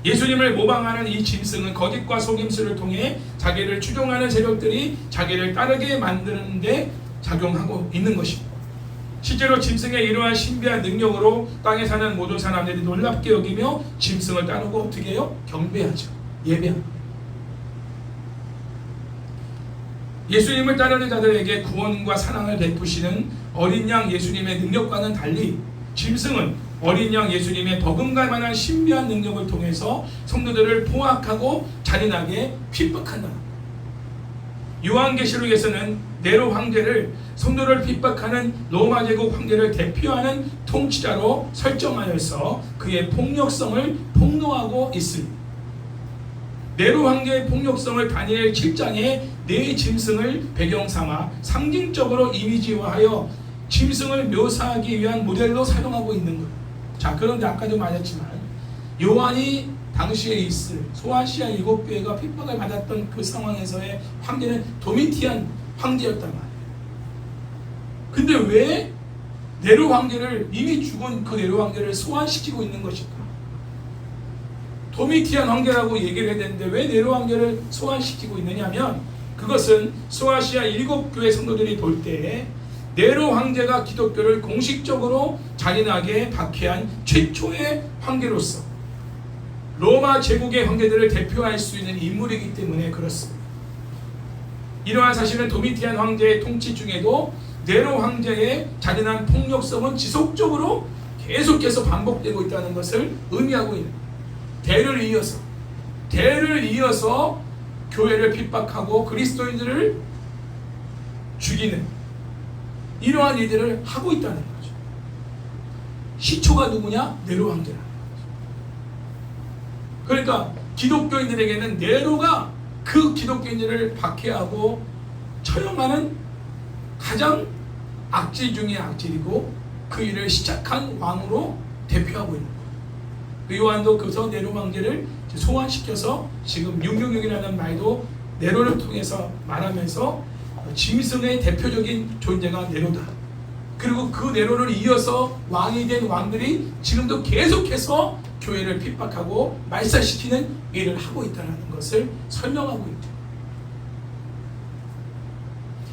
예수님을 모방하는 이 짐승은 거짓과 속임수를 통해 자기를 추종하는 세력들이 자기를 따르게 만드는 데 작용하고 있는 것입니다. 실제로 짐승의 이러한 신비한 능력으로 땅에 사는 모든 사람들이 놀랍게 여기며 짐승을 따르고 어떻게 해요? 경배하죠. 예배합니다. 예수님을 따르는 자들에게 구원과 사랑을 베푸시는 어린 양 예수님의 능력과는 달리 짐승은 어린 양 예수님의 버금갈 만한 신비한 능력을 통해서 성도들을 포악하고 잔인하게 핍박한다. 요한계시록에서는 네로 황제를 성도를 핍박하는 로마 제국 황제를 대표하는 통치자로 설정하여서 그의 폭력성을 폭로하고 있습니다. 네로 황제의 폭력성을 다니엘 7장에 네 짐승을 배경 삼아 상징적으로 이미지화하여 짐승을 묘사하기 위한 모델로 사용하고 있는 거예요. 자, 그런데 아까도 말했지만 요한이 당시에 있을 소아시아 7교회가 핍박을 받았던 그 상황에서의 황제는 도미티안 황제였단 말이에요. 근데 왜 네로 황제를, 이미 죽은 그 네로 황제를 소환시키고 있는 것일까? 도미티안 황제라고 얘기를 해야 되는데 왜 네로 황제를 소환시키고 있느냐면, 그것은 소아시아 7교회 성도들이 볼 때에 네로 황제가 기독교를 공식적으로 잔인하게 박해한 최초의 황제로서 로마 제국의 황제들을 대표할 수 있는 인물이기 때문에 그렇습니다. 이러한 사실은 도미티안 황제의 통치 중에도 네로 황제의 잔인한 폭력성은 지속적으로 계속해서 반복되고 있다는 것을 의미하고 있는 대를 이어서 교회를 핍박하고 그리스도인들을 죽이는 이러한 일들을 하고 있다는 거죠. 시초가 누구냐? 네로 황제라는 거죠. 그러니까 기독교인들에게는 네로가 그 기독교인들을 박해하고 처형하는 가장 악질 중의 악질이고 그 일을 시작한 왕으로 대표하고 있는 거예요. 요한도 그래서 네로 황제를 소환시켜서 지금 666이라는 말도 네로를 통해서 말하면서 짐승의 대표적인 존재가 네로다. 그리고 그 네로를 이어서 왕이 된 왕들이 지금도 계속해서 교회를 핍박하고 말살시키는 일을 하고 있다는 것을 설명하고 있다.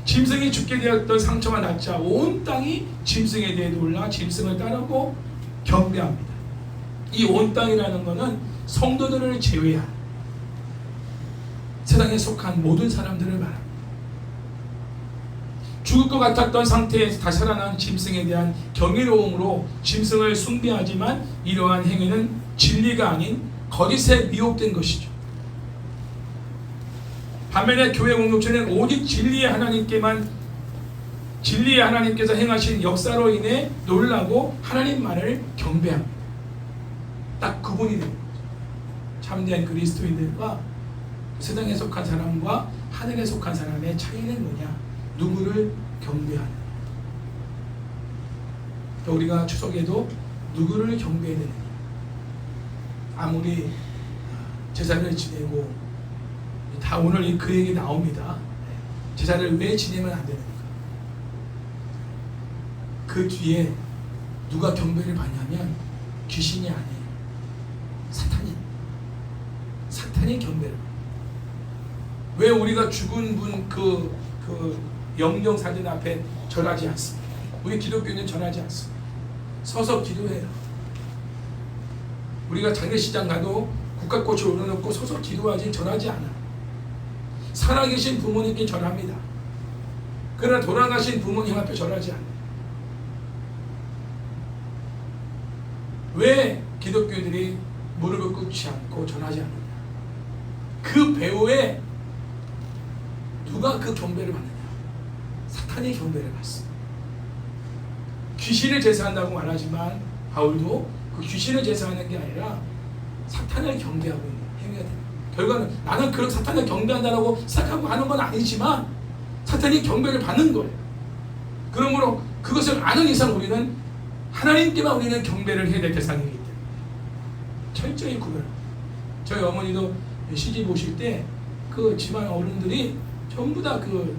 짐승이 죽게 되었던 상처가 낫자 온 땅이 짐승에 대해 놀라 짐승을 따르고 경배합니다. 이 온 땅이라는 것은 성도들을 제외한 세상에 속한 모든 사람들을 말합니다. 죽을 것 같았던 상태에서 다시 살아난 짐승에 대한 경이로움으로 짐승을 숭배하지만 이러한 행위는 진리가 아닌 거짓에 미혹된 것이죠. 반면에 교회 공동체는 오직 진리의 하나님께서 행하신 역사로 인해 놀라고 하나님만을 경배합니다. 딱 구분이 됩니다. 참된 그리스도인들과 세상에 속한 사람과 하늘에 속한 사람의 차이는 뭐냐? 누구를 경배하느냐. 또 우리가 추석에도 누구를 경배해야 되느냐. 아무리 제사를 지내고 다 오늘 그 얘기 나옵니다. 제사를 왜 지내면 안 되는가? 그 뒤에 누가 경배를 받냐면 귀신이 아니에요. 사탄이 경배를. 왜 우리가 죽은 분 그 영정 사진 앞에 절하지 않습니다. 우리 기독교는 절하지 않습니다. 서서 기도해요. 우리가 장례식장 가도 국화꽃을 올려놓고 서서 기도하지 절하지 않아. 살아계신 부모님께 절합니다. 그러나 돌아가신 부모님 앞에 절하지 않아요. 왜 기독교인들이 무릎을 꿇지 않고 절하지 않느냐? 그 배후에 누가 그 경배를 받느냐? 사탄이 경배를 받습니다. 귀신을 제사한다고 말하지만 바울도 그 귀신을 제사하는 게 아니라 사탄을 경배하고 있는 행위가 됩니다. 결과는 나는 그런 사탄을 경배한다고 생각하고 하는 건 아니지만 사탄이 경배를 받는 거예요. 그러므로 그것을 아는 이상 우리는 하나님께만 우리는 경배를 해야 될 대상이기 때문에 철저히 구별합니다. 저희 어머니도 시집 오실 때 그 집안 어른들이 전부 다 그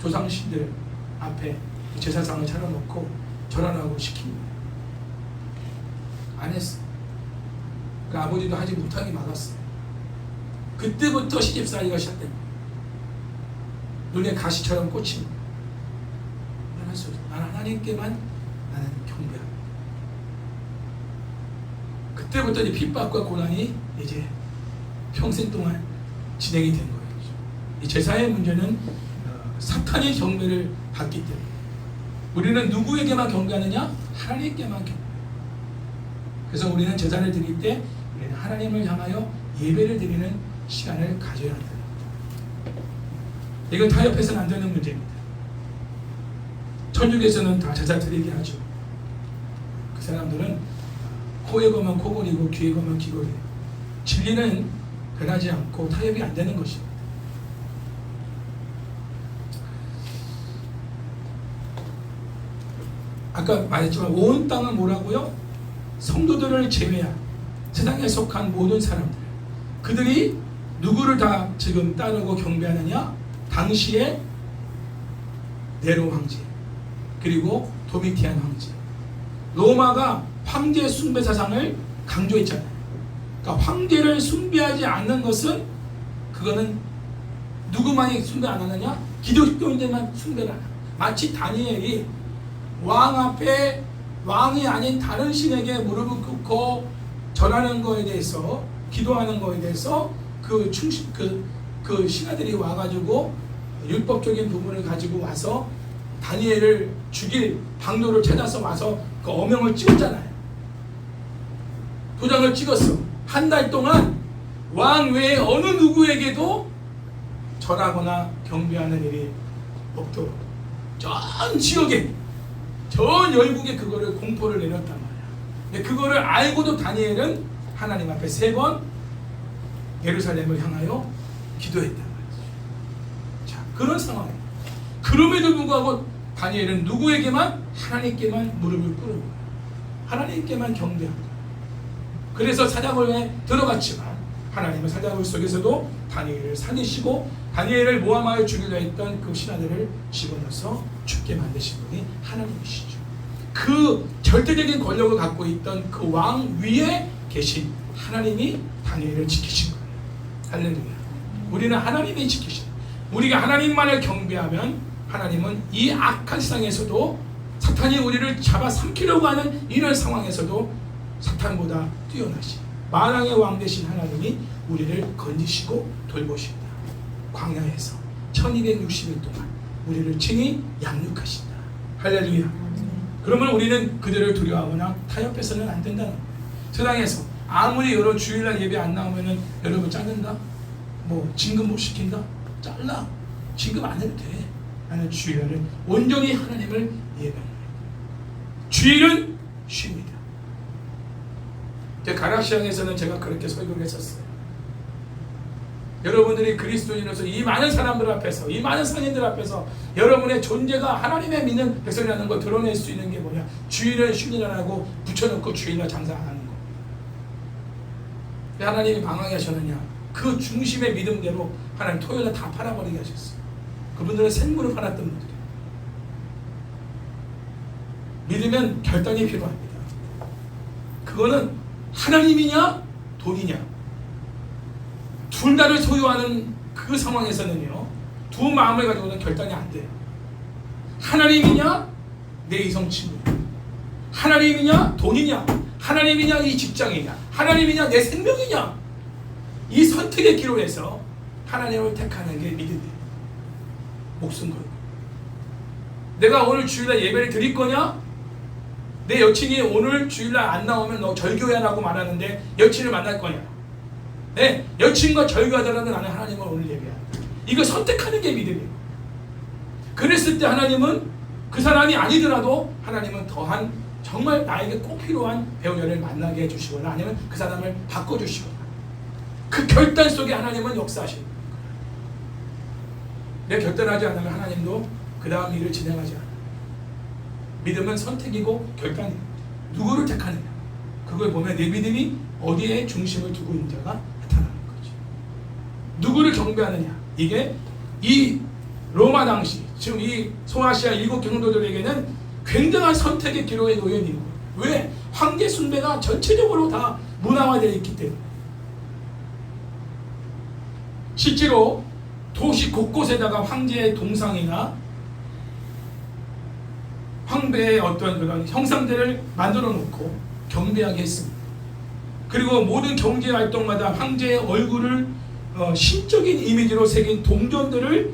조상신들 앞에 제사상을 차려놓고 절하라고 시킵니다. 안 했어. 그 아버지도 하지 못하게 막았어요. 그때부터 시집살이가 시작됩니다. 눈에 가시처럼 꽂힙니다. 나는 하나님께만 나는 경배합니다. 그때부터 이제 핍박과 고난이 이제 평생 동안 진행이 된 거예요. 이 제사의 문제는 사탄의 경배를 받기 때문에 우리는 누구에게만 경배하느냐? 하나님께만 경배. 그래서 우리는 제사를 드릴 때 우리는 하나님을 향하여 예배를 드리는 시간을 가져야 한다. 이건 타협해서는 안 되는 문제입니다. 천주교에서는 다 제사 드리게 하죠. 그 사람들은 코에 거면 코골이고 귀에 거면 귀골이에요. 진리는 변하지 않고 타협이 안 되는 것입니다. 아까 말했지만 온 땅은 뭐라고요? 성도들을 제외한 세상에 속한 모든 사람들, 그들이 누구를 다 지금 따르고 경배하느냐? 당시에 네로 황제 그리고 도미티안 황제. 로마가 황제 숭배 사상을 강조했잖아요. 그러니까 황제를 숭배하지 않는 것은 그거는 누구만이 숭배 안 하느냐? 기독교인들만 숭배를 하냐. 마치 다니엘이 왕 앞에 왕이 아닌 다른 신에게 무릎을 꿇고 절하는 거에 대해서 기도하는 거에 대해서 그 신하들이 와가지고 율법적인 부분을 가지고 와서 다니엘을 죽일 방도를 찾아서 와서 그 어명을 찍었잖아요. 도장을 찍었어. 한 달 동안 왕 외에 어느 누구에게도 절하거나 경배하는 일이 없도록 전 지역에, 전 열국에 그거를 공포를 내렸단 말이야. 그거를 알고도 다니엘은 하나님 앞에 3번 예루살렘을 향하여 기도했단 말이죠. 자, 그런 상황. 그럼에도 불구하고 다니엘은 누구에게만? 하나님께만 무릎을 꿇은 거예요. 하나님께만 경배한 거예요. 그래서 사자굴에 들어갔지만 하나님은 사자굴 속에서도 다니엘을 살리시고 다니엘을 모함하여 죽이려 했던 그 신하들을 집어넣어서 죽게 만드신 분이 하나님이시죠. 그 절대적인 권력을 갖고 있던 그 왕 위에 계신 하나님이 다니엘을 지키신 거예요. 할렐루야. 우리는 하나님이 지키신, 우리가 하나님만을 경배하면 하나님은 이 악한 세상에서도 사탄이 우리를 잡아삼키려고 하는 이런 상황에서도 사탄보다 뛰어나신 만왕의 왕 되신 하나님이 우리를 건지시고 돌보신다. 광야에서 1260일 동안 우리를 친히 양육하신다. 할렐루야. 그러면 우리는 그들을 두려워하거나 타협해서는 안 된다는 거예요. 세상에서 아무리 여러 주일날 예배 안 나오면은 여러분 자른다? 뭐 진급 못 시킨다? 잘라. 진급 안 해도 돼. 나는 주일날은 온전히 하나님을 예배합니다. 주일은 쉽니다. 가락시장에서는 제가 그렇게 설교를 했었어요. 여러분들이 그리스도인으로서 이 많은 사람들 앞에서, 이 많은 상인들 앞에서 여러분의 존재가 하나님의 믿는 백성이라는 걸 드러낼 수 있는 게 뭐냐? 주일은 휴일이라고 붙여놓고 주일날 장사 안 하는 거. 왜 하나님이 방황해 하셨느냐? 그 중심의 믿음대로 하나님 토요일날 다 팔아버리게 하셨어요. 그분들은 생물을 팔았던 분들이에요. 믿으면 결단이 필요합니다. 그거는 하나님이냐 돈이냐, 둘 다를 소유하는 그 상황에서는요, 두 마음을 가지고는 결단이 안 돼요. 하나님이냐 내 이성 친구냐, 하나님이냐 돈이냐, 하나님이냐 이 직장이냐, 하나님이냐 내 생명이냐, 이 선택의 기로에서 하나님을 택하는 게 믿음이에요. 목숨 걸고. 내가 오늘 주일날 예배를 드릴 거냐? 내 여친이 오늘 주일날 안 나오면 너 절교해야 라고 말하는데 여친을 만날 거냐? 네, 여친과 절교하더라도 나는 하나님을 오늘 예배한다. 이거 선택하는 게 믿음이에요. 그랬을 때 하나님은 그 사람이 아니더라도 하나님은 더한 정말 나에게 꼭 필요한 배우자를 만나게 해주시거나 아니면 그 사람을 바꿔주시거나 그 결단 속에 하나님은 역사하시는 거예요. 내가 결단하지 않으면 하나님도 그 다음 일을 진행하지 않아요. 믿음은 선택이고 결단이에요. 누구를 택하느냐, 그걸 보면 내 믿음이 어디에 중심을 두고 있는지가 나타나는 거죠. 누구를 경배하느냐, 이게 이 로마 당시 지금 이 소아시아 7 경도들에게는 굉장한 선택의 기로에 놓여 있는 거예요. 왜? 황제 숭배가 전체적으로 다 문화화되어 있기 때문에. 실제로 도시 곳곳에다가 황제의 동상이나 황배의 어떤 그런 형상들을 만들어 놓고 경배하게 했습니다. 그리고 모든 경제 활동마다 황제의 얼굴을 신적인 이미지로 새긴 동전들을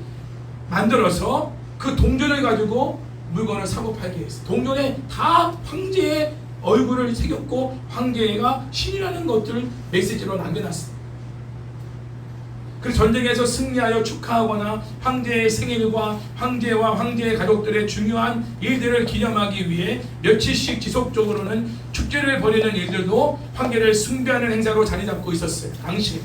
만들어서 그 동전을 가지고 물건을 사고 팔게 했어요. 동전에 다 황제의 얼굴을 새겼고 황제가 신이라는 것들을 메시지로 남겨놨습니다. 그 전쟁에서 승리하여 축하하거나 황제의 생일과 황제와 황제의 가족들의 중요한 일들을 기념하기 위해 며칠씩 지속적으로는 축제를 벌이는 일들도 황제를 숭배하는 행사로 자리 잡고 있었어요. 당시에.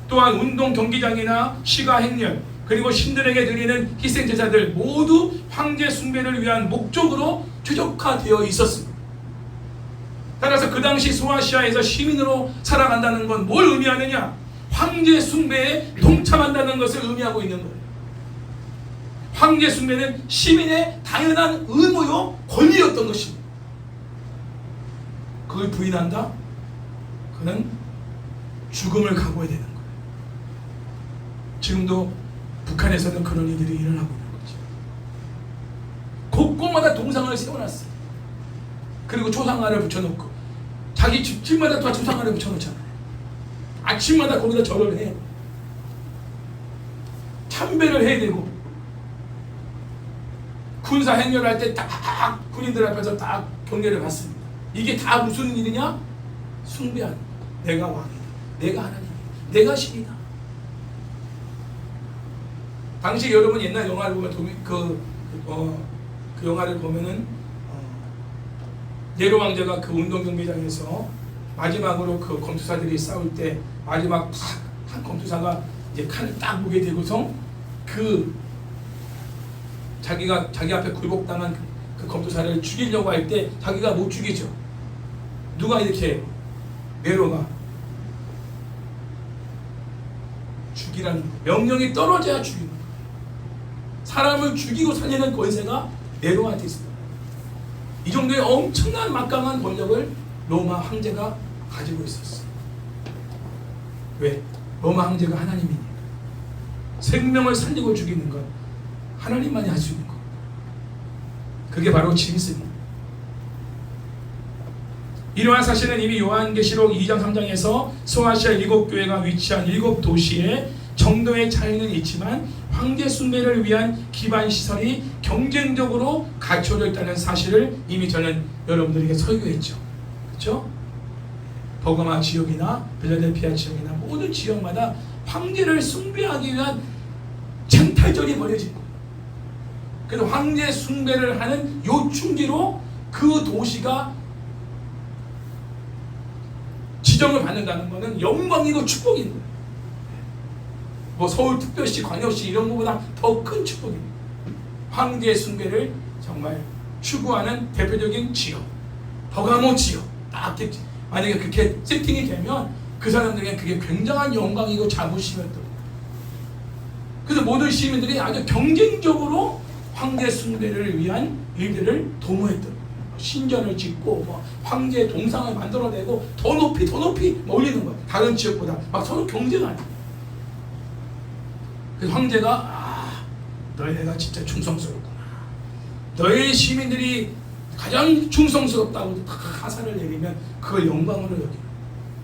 또한 운동 경기장이나 시가 행렬, 그리고 신들에게 드리는 희생 제사들 모두 황제 숭배를 위한 목적으로 최적화되어 있었습니다. 따라서 그 당시 소아시아에서 시민으로 살아간다는 건 뭘 의미하느냐? 황제 숭배에 동참한다는 것을 의미하고 있는 거예요. 황제 숭배는 시민의 당연한 의무요 권리였던 것입니다. 그걸 부인한다? 그는 죽음을 각오해야 되는 거예요. 지금도 북한에서는 그런 일들이 일어나고 있는 거죠. 곳곳마다 동상을 세워놨어요. 그리고 초상화를 붙여놓고 자기 집집마다 다 초상화를 붙여놓잖아요. 아침마다 거기다 절을 해요. 참배를 해야 되고 군사 행렬할 때 딱 군인들 앞에서 딱 경례를 받습니다. 이게 다 무슨 일이냐? 숭배하는 거야. 내가 왕이다. 내가 하나님이다. 내가 신이다. 당시 여러분 옛날 영화를 보면 그 영화를 보면은 네로 왕제가 그 운동 경기장에서 마지막으로 그 검투사들이 싸울 때 마지막 한 검투사가 이제 칼을 딱 목에 대고서 그 자기가 자기 앞에 굴복당한 그 검투사를 죽이려고 할 때 자기가 못 죽이죠. 누가 이렇게 네로가 죽이라는 거. 명령이 떨어져야 죽이는 거예요. 사람을 죽이고 살리는 권세가 네로한테 있습니다. 이 정도의 엄청난 막강한 권력을 로마 황제가 가지고 있었어요. 왜? 로마 황제가 하나님이니까. 생명을 살리고 죽이는 건 하나님만이 할 수 있는 거. 그게 바로 짐승입니다. 이러한 사실은 이미 요한계시록 2장 3장에서 소아시아 7교회가 위치한 7도시에 정도의 차이는 있지만 황제 숭배를 위한 기반 시설이 경쟁적으로 갖춰져 있다는 사실을 이미 저는 여러분들에게 설교했죠. 그렇죠? 버가마 지역이나 빌라델피아 지역이나 모든 지역마다 황제를 숭배하기 위한 쟁탈전이 벌어진 거예요. 그래서 황제 숭배를 하는 요충지로 그 도시가 지정을 받는다는 것은 영광이고 축복인 거예요. 뭐 서울특별시, 광역시 이런 것보다 더 큰 축복입니다. 황제 숭배를 정말 추구하는 대표적인 지역, 버가모 지역. 딱 만약에 그렇게 세팅이 되면 그 사람들에게 그게 굉장한 영광이고 자부심이었던 거예요. 그래서 모든 시민들이 아주 경쟁적으로 황제 숭배를 위한 일들을 도모했던 거예요. 신전을 짓고 뭐 황제 동상을 만들어내고 더 높이 올리는 거예요. 다른 지역보다 막 서로 경쟁하는 거예요. 그래서 황제가 너희가 진짜 충성스럽구나. 너희 시민들이 가장 충성스럽다고 가사를 내리면 그걸 영광으로 여기는.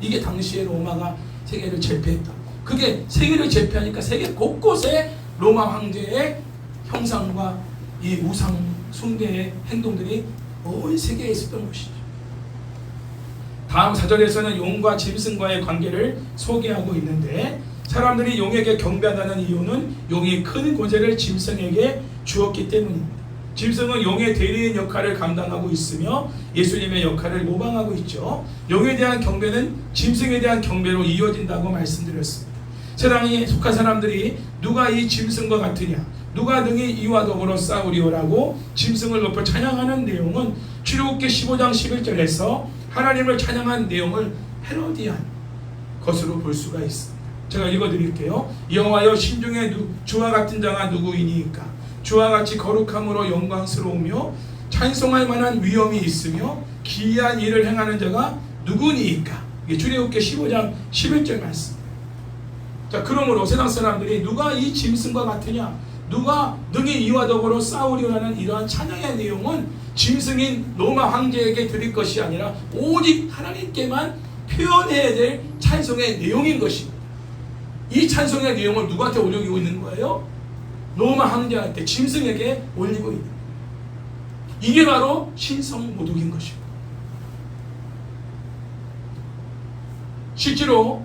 이게 당시에 로마가 세계를 제패했다. 그게 세계를 제패하니까 세계 곳곳에 로마 황제의 형상과 이 우상 숭배의 행동들이 온 세계에 있었던 것이죠. 다음 4절에서는 용과 짐승과의 관계를 소개하고 있는데 사람들이 용에게 경배한다는 이유는 용이 큰 권세를 짐승에게 주었기 때문입니다. 짐승은 용의 대리인 역할을 감당하고 있으며 예수님의 역할을 모방하고 있죠. 용에 대한 경배는 짐승에 대한 경배로 이어진다고 말씀드렸습니다. 세상에 속한 사람들이 누가 이 짐승과 같으냐, 누가 능히 이와 더불어 싸우리오라고 짐승을 높여 찬양하는 내용은 출애굽기 15장 11절에서 하나님을 찬양한 내용을 패러디한 것으로 볼 수가 있습니다. 제가 읽어드릴게요. 여호와여 신중에 주와 같은 자가 누구이니까 주와 같이 거룩함으로 영광스러우며 찬송할 만한 위엄이 있으며 기이한 일을 행하는 자가 누구니까. 이게 출애굽기 15장 11절 말씀. 자, 그러므로 세상 사람들이 누가 이 짐승과 같으냐, 누가 능히 이와 더불어 싸우리라는 이러한 찬양의 내용은 짐승인 로마 황제에게 드릴 것이 아니라 오직 하나님께만 표현해야 될 찬송의 내용인 것입니다. 이 찬송의 내용을 누구한테 올리고 있는 거예요? 로마 황제한테, 짐승에게 올리고 있는 거예요. 이게 바로 신성모독인 것입니다. 실제로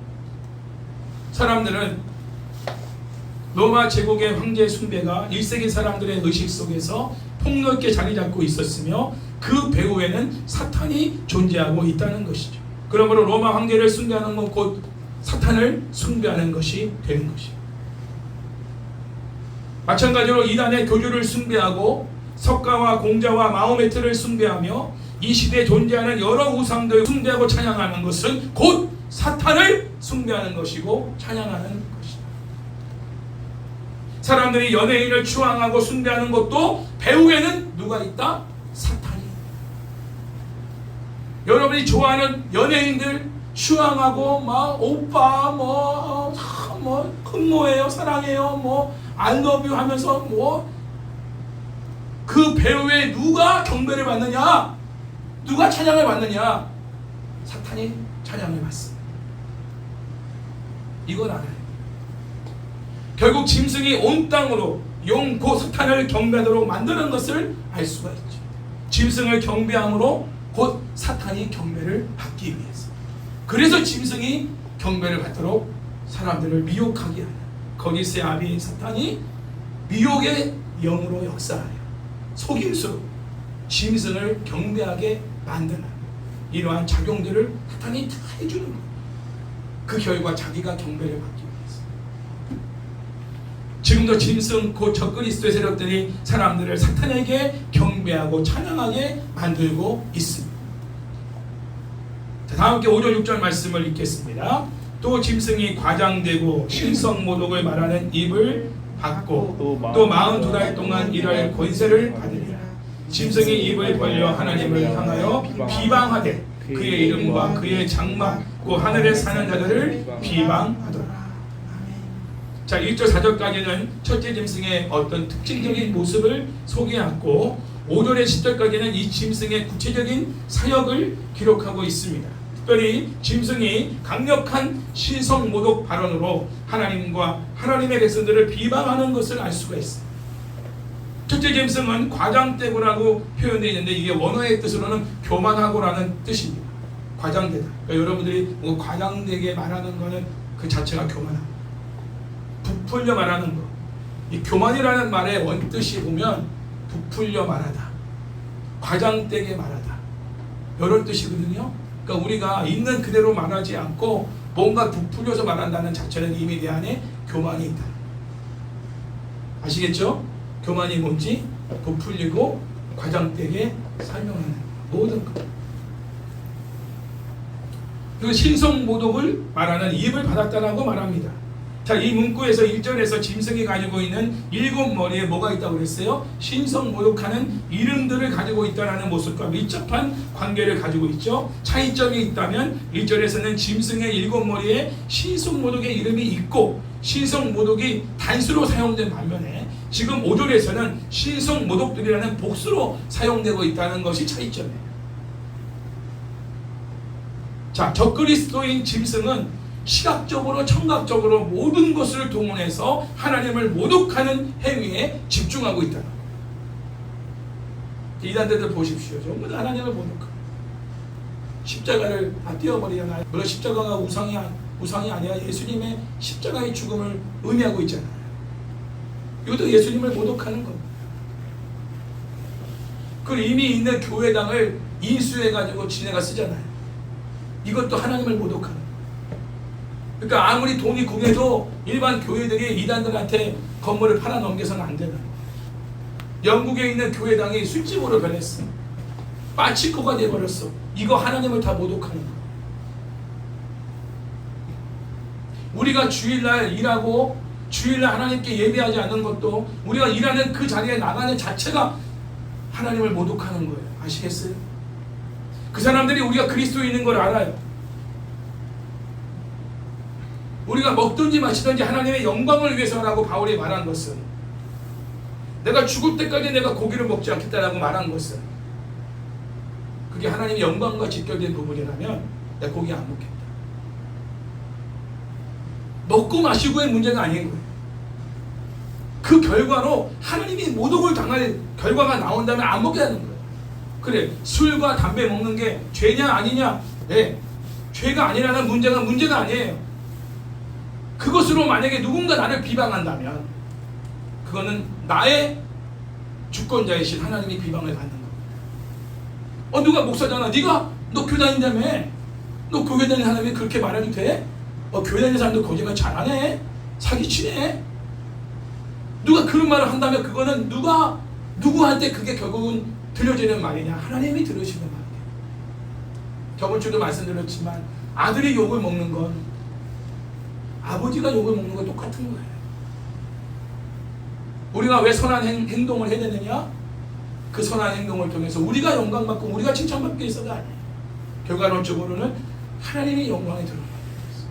사람들은 로마 제국의 황제 숭배가 1세기 사람들의 의식 속에서 폭넓게 자리 잡고 있었으며 그 배후에는 사탄이 존재하고 있다는 것이죠. 그러므로 로마 황제를 숭배하는 건 곧 사탄을 숭배하는 것이 되는 것입니다. 마찬가지로 이단의 교주를 숭배하고 석가와 공자와 마호메트를 숭배하며 이 시대에 존재하는 여러 우상들을 숭배하고 찬양하는 것은 곧 사탄을 숭배하는 것이고 찬양하는 것이다. 사람들이 연예인을 추앙하고 숭배하는 것도 배후에는 누가 있다? 사탄이. 여러분이 좋아하는 연예인들 추앙하고 막 오빠 뭐 흠모해요, 사랑해요, 뭐 I love you 하면서 뭐 그 배후에 누가 경배를 받느냐? 누가 찬양을 받느냐? 사탄이 찬양을 받습니다. 이걸 알아요. 결국 짐승이 온 땅으로 용 곧 사탄을 경배하도록 만드는 것을 알 수가 있죠. 짐승을 경배함으로 곧 사탄이 경배를 받기 위해서. 그래서 짐승이 경배를 받도록 사람들을 미혹하게 하는, 거기서의 아비인 사탄이 미혹의 영으로 역사하여 속임수로 짐승을 경배하게 만드는 이러한 작용들을 사탄이 다 해주는 거예요. 그 결과 자기가 경배를 받기 위해서. 지금도 짐승 곧 적그리스도의 세력들이 사람들을 사탄에게 경배하고 찬양하게 만들고 있습니다. 자, 다음 게 5절 6절 말씀을 읽겠습니다. 또 짐승이 과장되고 신성모독을 말하는 입을 받고 또 42달 동안 일할 권세를 받으리라. 짐승이 입을 벌려 하나님을 향하여 비방하되 그의 이름과 그의 장막 그 하늘에 사는 자들을 비방하더라. 자, 1절 4절까지는 첫째 짐승의 어떤 특징적인 모습을 소개하고 5절에 10절까지는 이 짐승의 구체적인 사역을 기록하고 있습니다. 특별히 짐승이 강력한 신성모독 발언으로 하나님과 하나님의 백성들을 비방하는 것을 알 수가 있습니다. 첫째 짐승은 과장되고라고 표현되어 있는데 이게 원어의 뜻으로는 교만하고라는 뜻입니다. 과장되다. 그러니까 여러분들이 뭐 과장되게 말하는 거는 그 자체가 교만함. 부풀려 말하는 거. 이 교만이라는 말의 원뜻이 보면 부풀려 말하다, 과장되게 말하다, 이런 뜻이거든요. 그러니까 우리가 있는 그대로 말하지 않고 뭔가 부풀려서 말한다는 자체는 이미 내 안에 교만이 있다. 아시겠죠? 교만이 뭔지 부풀리고 과장되게 설명하는 모든 것. 그 신성모독을 말하는 입을 받았다라고 말합니다. 자, 이 문구에서 1절에서 짐승이 가지고 있는 7머리에 뭐가 있다고 그랬어요? 신성모독하는 이름들을 가지고 있다는 모습과 밀접한 관계를 가지고 있죠. 차이점이 있다면 1절에서는 짐승의 7머리에 신성모독의 이름이 있고 신성모독이 단수로 사용된 반면에 지금 5절에서는 신성모독들이라는 복수로 사용되고 있다는 것이 차이점이에요. 자, 적그리스도인 짐승은 시각적으로 청각적으로 모든 것을 동원해서 하나님을 모독하는 행위에 집중하고 있다는 거예요. 이단들들 보십시오. 전부 다 하나님을 모독하고 십자가를 다 띄워버리잖아요. 물론 십자가가 우상이 아니라 예수님의 십자가의 죽음을 의미하고 있잖아요. 이것도 예수님을 모독하는 겁니다. 그 이미 있는 교회당을 인수해가지고 지네가 쓰잖아요. 이것도 하나님을 모독하는 거예요. 그러니까 아무리 돈이 궁해도 일반 교회들이 이단들한테 건물을 팔아 넘겨서는 안 되는 거예요. 영국에 있는 교회당이 술집으로 변했어. 빠치코가 돼버렸어. 이거 하나님을 다 모독하는 거예요. 우리가 주일날 일하고 주일날 하나님께 예배하지 않는 것도 우리가 일하는 그 자리에 나가는 자체가 하나님을 모독하는 거예요. 아시겠어요? 그 사람들이 우리가 그리스도에 있는 걸 알아요. 우리가 먹든지 마시든지 하나님의 영광을 위해서라고 바울이 말한 것은, 내가 죽을 때까지 내가 고기를 먹지 않겠다라고 말한 것은, 그게 하나님의 영광과 직결된 부분이라면 내가 고기 안 먹겠다. 먹고 마시고의 문제가 아닌 거예요. 그 결과로 하나님이 모독을 당할 결과가 나온다면 안 먹게 하는 거예요. 그래, 술과 담배 먹는 게 죄냐 아니냐? 네, 죄가 아니라는 문제가 아니에요. 그것으로 만약에 누군가 나를 비방한다면 그거는 나의 주권자이신 하나님이 비방을 받는 겁니다. 누가 목사잖아. 너 교회 다닌다며? 너 교회 다니는 사람이 그렇게 말해도 돼? 교회 다니는 사람도 거짓말 잘하네? 사기치네? 누가 그런 말을 한다면 그거는 누구한테 그게 결국은 들려지는 말이냐? 하나님이 들으시는 말이에요. 저번 주도 말씀드렸지만 아들이 욕을 먹는 건 아버지가 욕을 먹는 건 똑같은 거예요. 우리가 왜 선한 행동을 해야 되느냐? 그 선한 행동을 통해서 우리가 영광받고 우리가 칭찬받기 위해서가 아니에요. 결과론적으로는 하나님의 영광이 드러나게 되었어요.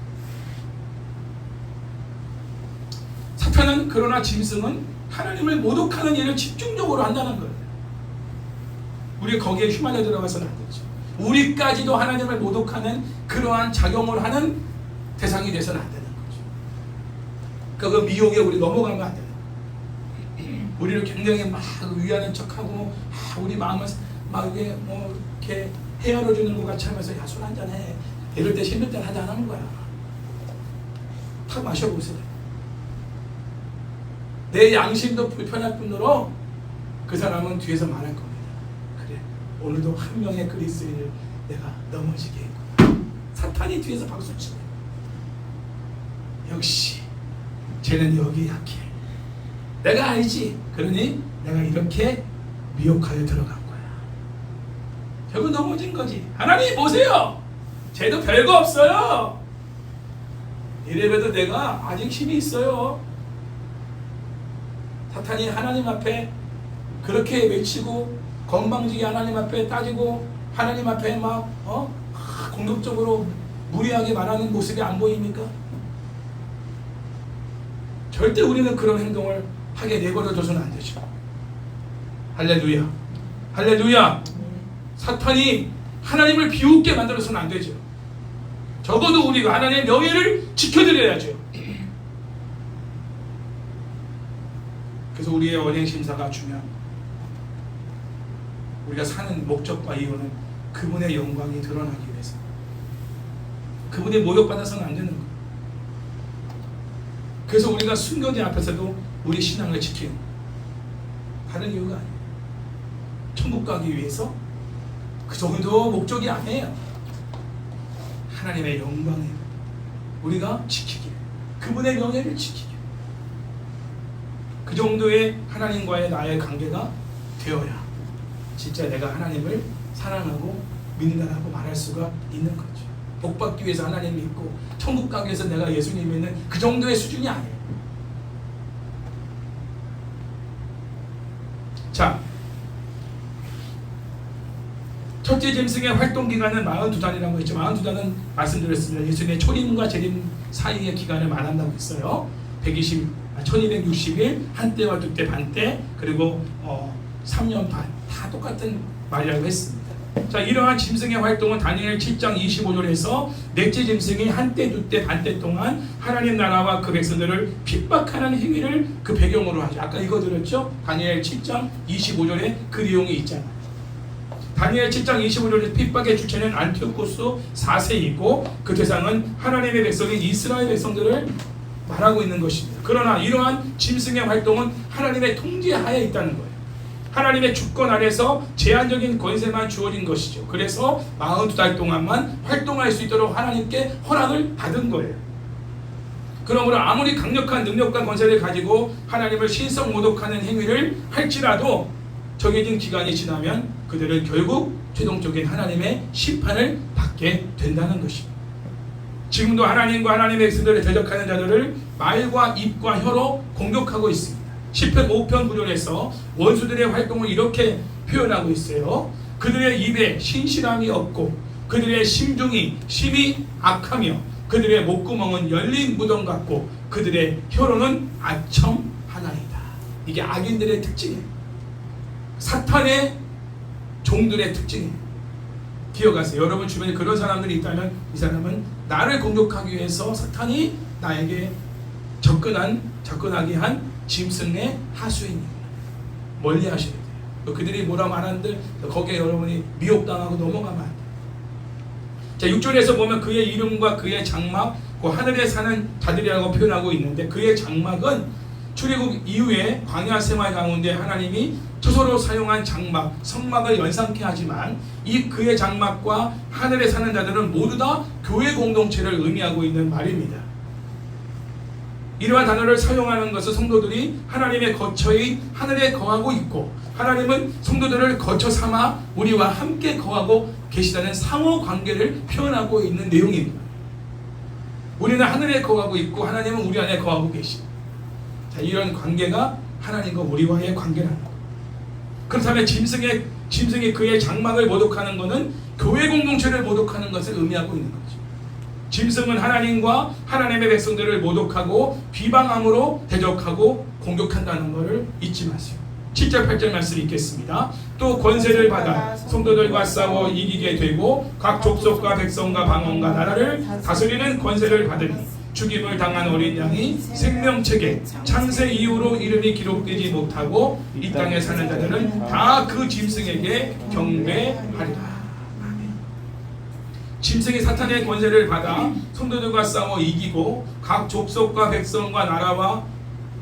사탄은, 그러나 짐승은 하나님을 모독하는 일을 집중적으로 한다는 거예요. 우리가 거기에 휘말려 들어가서는 안 되죠. 우리까지도 하나님을 모독하는 그러한 작용을 하는 대상이 돼서는 안 되는 거죠. 그 미혹에 우리 넘어가면 안 되는 거예요. 우리를 굉장히 막 위하는 척하고 우리 마음을 막 이게 뭐 이렇게 헤아려 주는 것 같이 하면서 야, 술 한잔 해. 이럴 때 힘들 때 한잔 하는 거야. 탁 마셔보세요. 내 양심도 불편할 뿐더러 그 사람은 뒤에서 말할 겁니다. 그래, 오늘도 한 명의 그리스도인을 내가 넘어지게 했구나. 사탄이 뒤에서 박수치네. 역시 쟤는 여기 약해. 내가 알지. 그러니 내가 이렇게 미혹하여 들어간 거야. 결국 넘어진 거지. 하나님 보세요. 쟤도 별거 없어요. 이래봬도 내가 아직 힘이 있어요. 사탄이 하나님 앞에 그렇게 외치고 건방지게 하나님 앞에 따지고 하나님 앞에 막 공격적으로 무리하게 말하는 모습이 안 보입니까? 절대 우리는 그런 행동을 하게 내버려둬서는 안 되죠. 할렐루야. 할렐루야. 사탄이 하나님을 비웃게 만들어서는 안 되죠. 적어도 우리가 하나님의 명예를 지켜드려야죠. 그래서 우리의 언행심사가 중요합니다. 우리가 사는 목적과 이유는 그분의 영광이 드러나기 위해서. 그분이 모욕받아서는 안 되는 거예요. 그래서 우리가 순교자 앞에서도 우리 신앙을 지키는 거예요. 다른 이유가 아니에요. 천국 가기 위해서 그 정도 목적이 아니에요. 하나님의 영광을 우리가 지키기, 그분의 명예를 지키기, 그 정도의 하나님과의 나의 관계가 되어야 진짜 내가 하나님을 사랑하고 믿는다라고 말할 수가 있는 거죠. 복 받기 위해서 하나님 믿고 천국 가기 위해서 내가 예수님 믿는 그 정도의 수준이 아니에요. 자, 첫째 짐승의 활동 기간은 42달이라고 했죠. 42달은 말씀드렸습니다. 예수님의 초림과 재림 사이의 기간을 말한다고 했어요. 1260일, 한때와 두때, 반때, 그리고 3년 반, 다 똑같은 말이라고 했습니다. 자, 이러한 짐승의 활동은 다니엘 7장 25절에서 넷째 짐승이 한때, 두때, 반때 동안 하나님 나라와 그 백성들을 핍박하는 행위를 그 배경으로 하죠. 아까 이거 들었죠? 다니엘 7장 25절에 그 내용이 있잖아요. 다니엘 7장 25절의 핍박의 주체는 안티오코스 4세이고 그 대상은 하나님의 백성인 이스라엘 백성들을 말하고 있는 것입니다. 그러나 이러한 짐승의 활동은 하나님의 통제하에 있다는 거예요. 하나님의 주권 아래서 제한적인 권세만 주어진 것이죠. 그래서 42달 동안만 활동할 수 있도록 하나님께 허락을 받은 거예요. 그러므로 아무리 강력한 능력과 권세를 가지고 하나님을 신성 모독하는 행위를 할지라도 정해진 기간이 지나면 그들은 결국 최종적인 하나님의 심판을 받게 된다는 것입니다. 지금도 하나님과 하나님의 백성들을 대적하는 자들을 말과 입과 혀로 공격하고 있습니다. 시편 5편 9절에서 원수들의 활동을 이렇게 표현하고 있어요. 그들의 입에 신실함이 없고 그들의 심중이 심히 악하며 그들의 목구멍은 열린 무덤 같고 그들의 혀로는 아첨하나이다. 이게 악인들의 특징이에요. 사탄의 종들의 특징이에요. 기억하세요. 여러분 주변에 그런 사람들이 있다면 이 사람은 나를 공격하기 위해서 사탄이 나에게 접근하게 한 짐승의 하수인입니다. 멀리 하셔야 돼요. 그들이 뭐라 말하는데 거기에 여러분이 미혹당하고 넘어가면 안 돼요. 자, 6절에서 보면 그의 이름과 그의 장막, 그 하늘에 사는 자들이라고 표현하고 있는데 그의 장막은 출애굽 이후에 광야 생활 가운데 하나님이 처소로 사용한 장막, 성막을 연상케 하지만 이 그의 장막과 하늘에 사는 자들은 모두 다 교회 공동체를 의미하고 있는 말입니다. 이러한 단어를 사용하는 것은 성도들이 하나님의 거처인 하늘에 거하고 있고 하나님은 성도들을 거처 삼아 우리와 함께 거하고 계시다는 상호 관계를 표현하고 있는 내용입니다. 우리는 하늘에 거하고 있고 하나님은 우리 안에 거하고 계십니다. 자, 이런 관계가 하나님과 우리와의 관계라는 것. 그렇다면 짐승이 그의 장막을 모독하는 것은 교회 공동체를 모독하는 것을 의미하고 있는 거죠. 짐승은 하나님과 하나님의 백성들을 모독하고 비방함으로 대적하고 공격한다는 것을 잊지 마세요. 7절 8절 말씀 읽겠습니다. 또 권세를 받아 성도들과 싸워 이기게 되고 각 족속과 백성과 방언과 나라를 다스리는 권세를 받으니 죽임을 당한 어린 양이 생명책에 창세 이후로 이름이 기록되지 못하고 이 땅에 사는 자들은 다 그 짐승에게 경배하리라. 짐승이 사탄의 권세를 받아 성도들과 싸워 이기고 각 족속과 백성과 나라와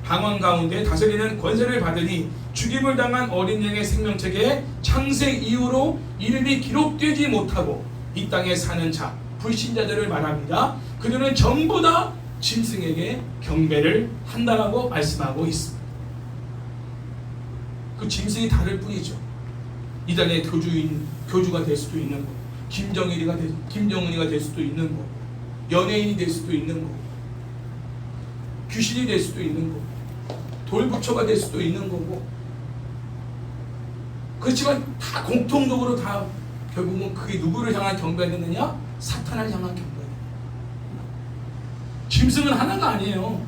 방언 가운데 다스리는 권세를 받으니 죽임을 당한 어린 양의 생명책에 창세 이후로 이름이 기록되지 못하고 이 땅에 사는 자 불신자들을 말합니다. 그들은 전부 다 짐승에게 경배를 한다라고 말씀하고 있습니다. 그 짐승이 다를 뿐이죠. 이 땅의 교주가 될 수도 있는 거, 김정은이가 될 수도 있는 거, 연예인이 될 수도 있는 거, 귀신이 될 수도 있는 거, 돌부처가 될 수도 있는 거고. 그렇지만 다 공통적으로 다 결국은 그게 누구를 향한 경배가 되느냐? 사탄을 향한 경배가 되느냐. 짐승은 하나가 아니에요.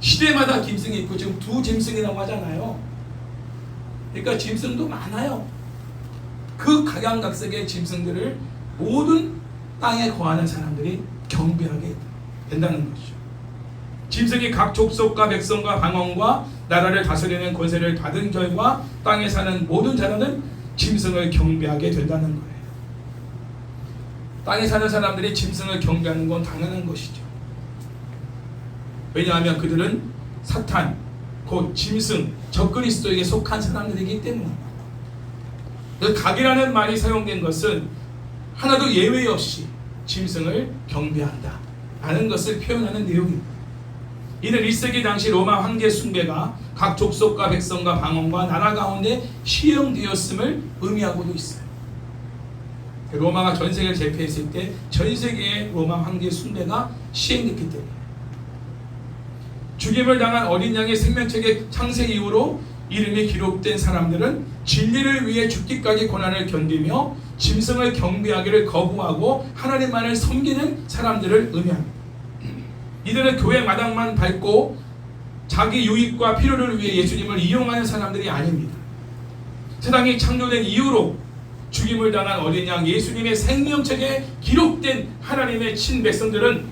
시대마다 짐승이 있고 지금 두 짐승이라고 하잖아요. 그러니까 짐승도 많아요. 그 각양각색의 짐승들을 모든 땅에 거하는 사람들이 경배하게 된다는 것이죠. 짐승이 각 족속과 백성과 방언과 나라를 다스리는 권세를 받은 결과 땅에 사는 모든 자들은 짐승을 경배하게 된다는 거예요. 땅에 사는 사람들이 짐승을 경배하는 건 당연한 것이죠. 왜냐하면 그들은 사탄, 곧 짐승, 적그리스도에게 속한 사람들이기 때문입니다. 각이라는 말이 사용된 것은 하나도 예외 없이 짐승을 경배한다 라는 것을 표현하는 내용입니다. 이는 1세기 당시 로마 황제 숭배가 각 족속과 백성과 방언과 나라 가운데 시행되었음을 의미하고도 있어요. 로마가 전 세계를 제패했을 때 전 세계의 로마 황제 숭배가 시행됐기 때문에 죽임을 당한 어린 양의 생명책의 창세 이후로 이름이 기록된 사람들은 진리를 위해 죽기까지 고난을 견디며 짐승을 경배하기를 거부하고 하나님만을 섬기는 사람들을 의미합니다. 이들은 교회 마당만 밟고 자기 유익과 필요를 위해 예수님을 이용하는 사람들이 아닙니다. 세상이 창조된 이후로 죽임을 당한 어린 양 예수님의 생명책에 기록된 하나님의 친백성들은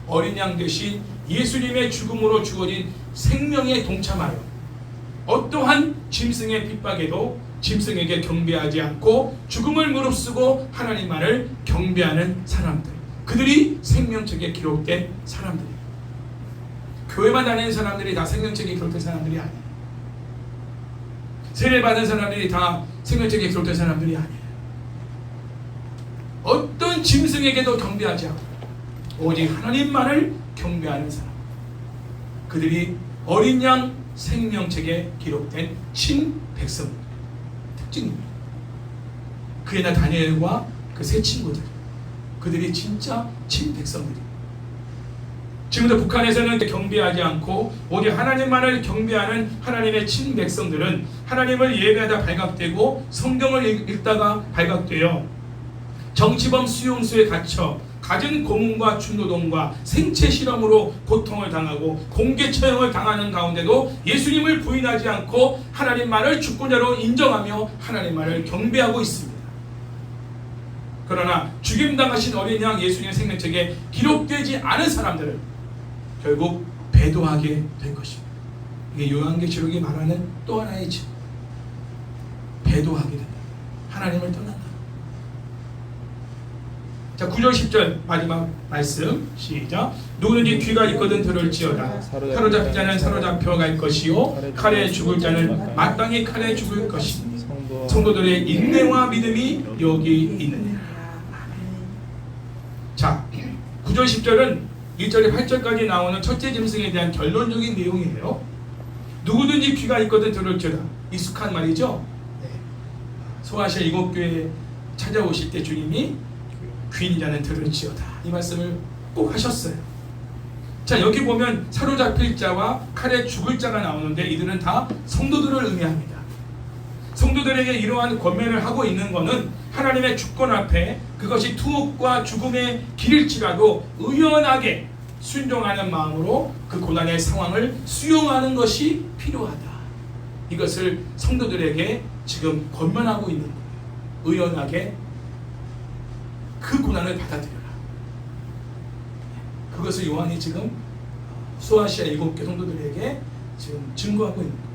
어린 양 대신 예수님의 죽음으로 주어진 생명에 동참하여 어떠한 짐승의 핍박에도 짐승에게 경배하지 않고 죽음을 무릅쓰고 하나님만을 경배하는 사람들, 그들이 생명책에 기록된 사람들입니다. 교회만 다니는 사람들이 다 생명책에 기록된 사람들이 아니에요. 세례받은 사람들이 다 생명책에 기록된 사람들이 아니에요. 어떤 짐승에게도 경배하지 않고 오직 하나님만을 경배하는 사람, 그들이 어린 양 생명책에 기록된 친백성 특징입니다. 그에나 다니엘과 그 세 친구들, 그들이 진짜 친백성들입니다. 지금도 북한에서는 경배하지 않고 오직 하나님만을 경배하는 하나님의 친백성들은 하나님을 예배하다 발각되고 성경을 읽다가 발각되어 정치범 수용소에 갇혀 갖은 고문과 중노동과 생체 실험으로 고통을 당하고 공개 처형을 당하는 가운데도 예수님을 부인하지 않고 하나님만을 주권자로 인정하며 하나님만을 경배하고 있습니다. 그러나 죽임당하신 어린 양 예수님의 생명책에 기록되지 않은 사람들은 결국 배도하게 된 것입니다. 이게 요한계시록이 말하는 또 하나의 질, 배도하게 된다. 하나님을 떠난다. 자, 9절 10절 마지막 말씀 시작. 누구든지 귀가 있거든 들을지어다. 사로잡힌 자는 사로잡혀 갈 것이요 칼에 죽을 자는 마땅히 칼에 죽을 것이니 성도들의 인내와 믿음이 여기 있느니라. 자, 9절 10절은 1절에 8절까지 나오는 첫째 짐승에 대한 결론적인 내용이에요. 누구든지 귀가 있거든 들을지어다. 익숙한 말이죠. 네. 소아시아 이곡교회 찾아오실 때 주님이 귀 있는 자는 들을지어다 이 말씀을 꼭 하셨어요. 자, 여기 보면 사로잡힐 자와 칼에 죽을 자가 나오는데 이들은 다 성도들을 의미합니다. 성도들에게 이러한 권면을 하고 있는 것은 하나님의 주권 앞에 그것이 투옥과 죽음의 길일지라도 의연하게 순종하는 마음으로 그 고난의 상황을 수용하는 것이 필요하다. 이것을 성도들에게 지금 권면하고 있는 거예요. 의연하게 그 고난을 받아들여라. 그것을 요한이 지금 소아시아 7개 성도들에게 지금 증거하고 있는 거예요.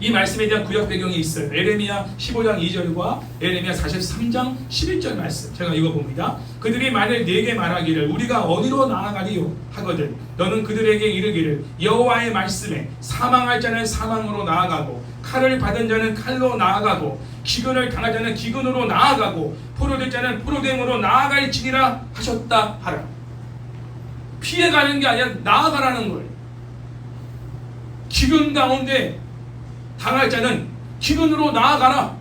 이 말씀에 대한 구약 배경이 있어요. 에레미야 15장 2절과 에레미야 43장 11절 말씀 제가 읽어봅니다. 그들이 만일 네게 말하기를 우리가 어디로 나아가리요 하거든 너는 그들에게 이르기를 여호와의 말씀에 사망할 자는 사망으로 나아가고 칼을 받은 자는 칼로 나아가고 기근을 당할 자는 기근으로 나아가고 포로될 자는 포로됨으로 나아갈지니라 하셨다 하라. 피해가는 게 아니라 나아가라는 거예요. 기근 가운데 당할 자는 기근으로 나아가라.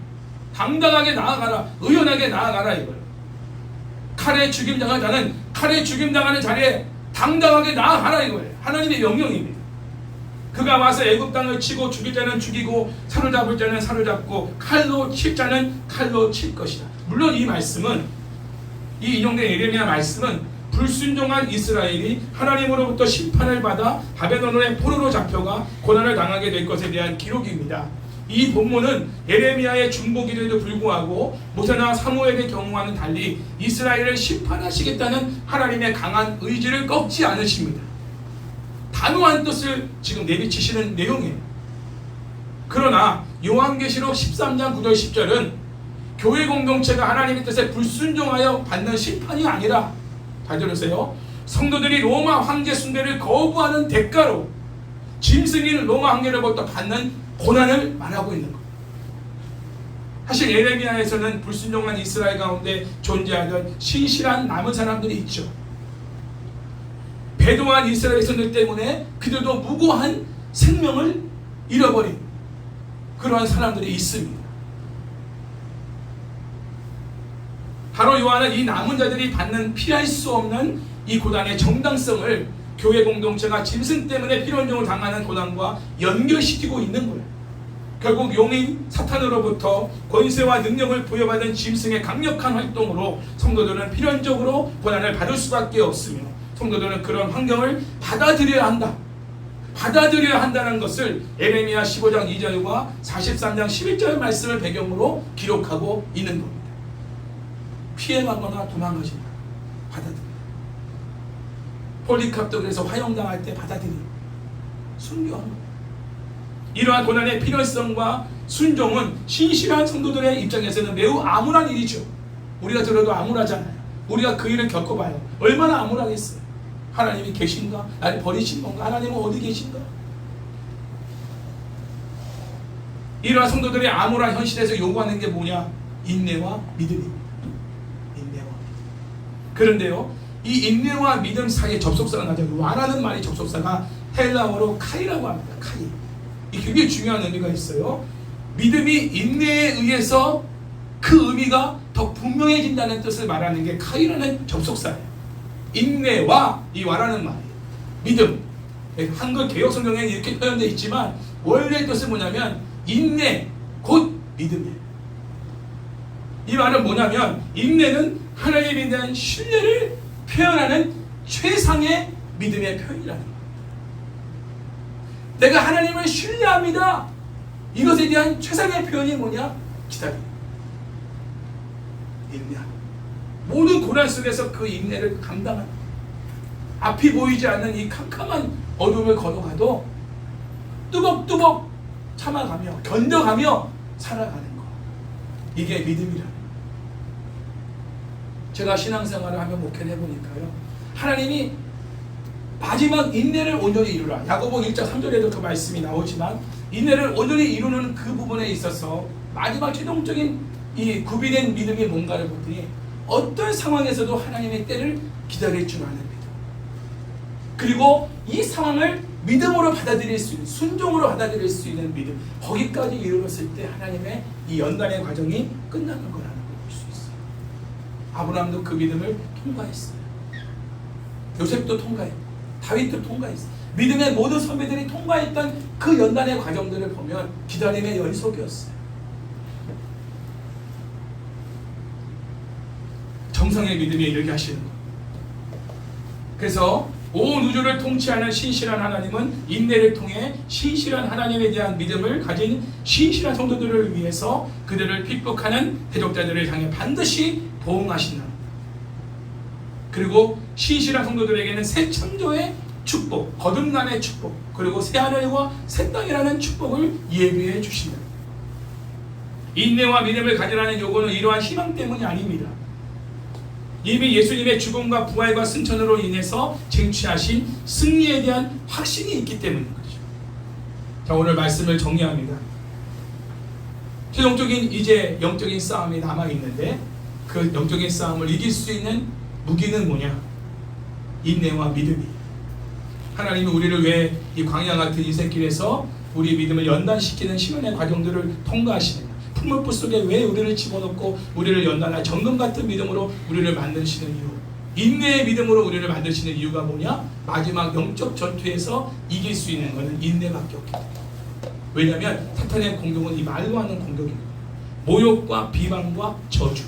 당당하게 나아가라. 의연하게 나아가라 이거예요. 칼에 죽임당할 자는 칼에 죽임당하는 자리에 당당하게 나아가라 이거예요. 하나님의 명령입니다. 그가 와서 애굽 땅을 치고 죽일 자는 죽이고 사로잡을 자는 사로잡고 칼로 칠 자는 칼로 칠 것이다. 물론 이 말씀은 이 인용된 예레미야 말씀은 불순종한 이스라엘이 하나님으로부터 심판을 받아 바벨론의 포로로 잡혀가 고난을 당하게 될 것에 대한 기록입니다. 이 본문은 예레미야의 중보기도에도 불구하고 모세나 사무엘의 경우와는 달리 이스라엘을 심판하시겠다는 하나님의 강한 의지를 꺾지 않으십니다. 단호한 뜻을 지금 내비치시는 내용이에요. 그러나 요한계시록 13장 9절 10절은 교회 공동체가 하나님의 뜻에 불순종하여 받는 심판이 아니라 잘 들으세요. 성도들이 로마 황제 숭배를 거부하는 대가로 짐승인 로마 황제로부터 받는 고난을 말하고 있는 것. 사실 예레미야에서는 불순종한 이스라엘 가운데 존재하던 신실한 남은 사람들이 있죠. 배도한 이스라엘 백성들 때문에 그들도 무고한 생명을 잃어버린 그러한 사람들이 있습니다. 바로 요한은 이 남은 자들이 받는 피할 수 없는 이 고난의 정당성을 교회 공동체가 짐승 때문에 필연종을 당하는 고난과 연결시키고 있는 거예요. 결국 용인 사탄으로부터 권세와 능력을 부여받은 짐승의 강력한 활동으로 성도들은 필연적으로 고난을 받을 수밖에 없으며 성도들은 그런 환경을 받아들여야 한다. 받아들여야 한다는 것을 에레미야 15장 2절과 43장 11절 말씀을 배경으로 기록하고 있는 겁니다. 피해가거나 도망가지 마라. 받아들여. 폴리캅도 그래서 화형당할 때 받아들여. 순교하는 거예요. 이러한 고난의 필요성과 순종은 신실한 성도들의 입장에서는 매우 암울한 일이죠. 우리가 들어도 암울하잖아요. 우리가 그 일을 겪어봐요. 얼마나 암울하겠어요. 하나님이 계신가? 나를 버리신 건가? 하나님은 어디 계신가? 이러한 성도들의 암울한 현실에서 요구하는 게 뭐냐? 인내와 믿음입니다. 인내와 믿음. 그런데요, 이 인내와 믿음 사이에 접속사가 나죠. 와라는 말이 접속사가 헬라어로 카이라고 합니다. 카이. 이 굉장히 중요한 의미가 있어요. 믿음이 인내에 의해서 그 의미가 더 분명해진다는 뜻을 말하는 게 카이라는 접속사예요. 인내와 이 와라는 말이에요. 믿음. 한글 개역 성경에 이렇게 표현되어 있지만 원래 뜻은 뭐냐면 인내 곧 믿음이에요. 이 말은 뭐냐면 인내는 하나님에 대한 신뢰를 표현하는 최상의 믿음의 표현이라는 거예요. 내가 하나님을 신뢰합니다. 이것에 대한 최상의 표현이 뭐냐? 기다림. 인내함. 모든 고난 속에서 그 인내를 감당하는, 앞이 보이지 않는 이 캄캄한 어둠을 걸어가도 뚜벅뚜벅 참아가며 견뎌가며 살아가는 것. 이게 믿음이라는 거예요. 제가 신앙생활을 하며 목회를 해보니까요, 하나님이 마지막 인내를 온전히 이루라. 야고보 1장 3절에도 그 말씀이 나오지만 인내를 온전히 이루는 그 부분에 있어서 마지막 최종적인 이 구비된 믿음이 뭔가를 보더니 어떤 상황에서도 하나님의 때를 기다릴 줄 아는 믿음, 그리고 이 상황을 믿음으로 받아들일 수 있는, 순종으로 받아들일 수 있는 믿음, 거기까지 이르렀을 때 하나님의 이 연단의 과정이 끝나는 거라는 걸 볼 수 있어요. 아브라함도 그 믿음을 통과했어요. 요셉도 통과했고 다윗도 통과했어요. 믿음의 모든 선배들이 통과했던 그 연단의 과정들을 보면 기다림의 연속이었어요. 정성의 믿음에 이르게 하시는 것. 그래서 온 우주를 통치하는 신실한 하나님은 인내를 통해 신실한 하나님에 대한 믿음을 가진 신실한 성도들을 위해서 그들을 핍박하는 대적자들을 향해 반드시 보응하신다. 그리고 신실한 성도들에게는 새 창조의 축복, 거듭남의 축복, 그리고 새 하늘과 새 땅이라는 축복을 예비해 주신다. 인내와 믿음을 가지라는 요구는 이러한 희망 때문이 아닙니다. 이미 예수님의 죽음과 부활과 승천으로 인해서 쟁취하신 승리에 대한 확신이 있기 때문인 거죠. 자, 오늘 말씀을 정리합니다. 최종적인 이제 영적인 싸움이 남아있는데 그 영적인 싸움을 이길 수 있는 무기는 뭐냐? 인내와 믿음이에요. 하나님이 우리를 왜 이 광야 같은 인생길에서 우리 믿음을 연단시키는 시련의 과정들을 통과하시느냐? 풀물불 속에 왜 우리를 집어넣고 우리를 연단하여 정금 같은 믿음으로 우리를 만드시는 이유, 인내의 믿음으로 우리를 만드시는 이유가 뭐냐? 마지막 영적 전투에서 이길 수 있는 것은 인내밖에 없기 때문에. 왜냐하면 사탄의 공격은 이 말로 하는 공격입니다. 모욕과 비방과 저주,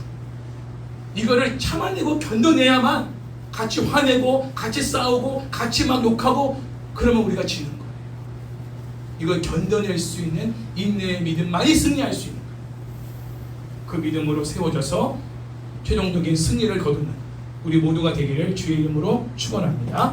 이거를 참아내고 견뎌내야만, 같이 화내고 같이 싸우고 같이 막 욕하고 그러면 우리가 지는 거예요. 이걸 견뎌낼 수 있는 인내의 믿음만이 승리할 수 있는 거예요. 그 믿음으로 세워져서 최종적인 승리를 거두는 우리 모두가 되기를 주의 이름으로 축원합니다.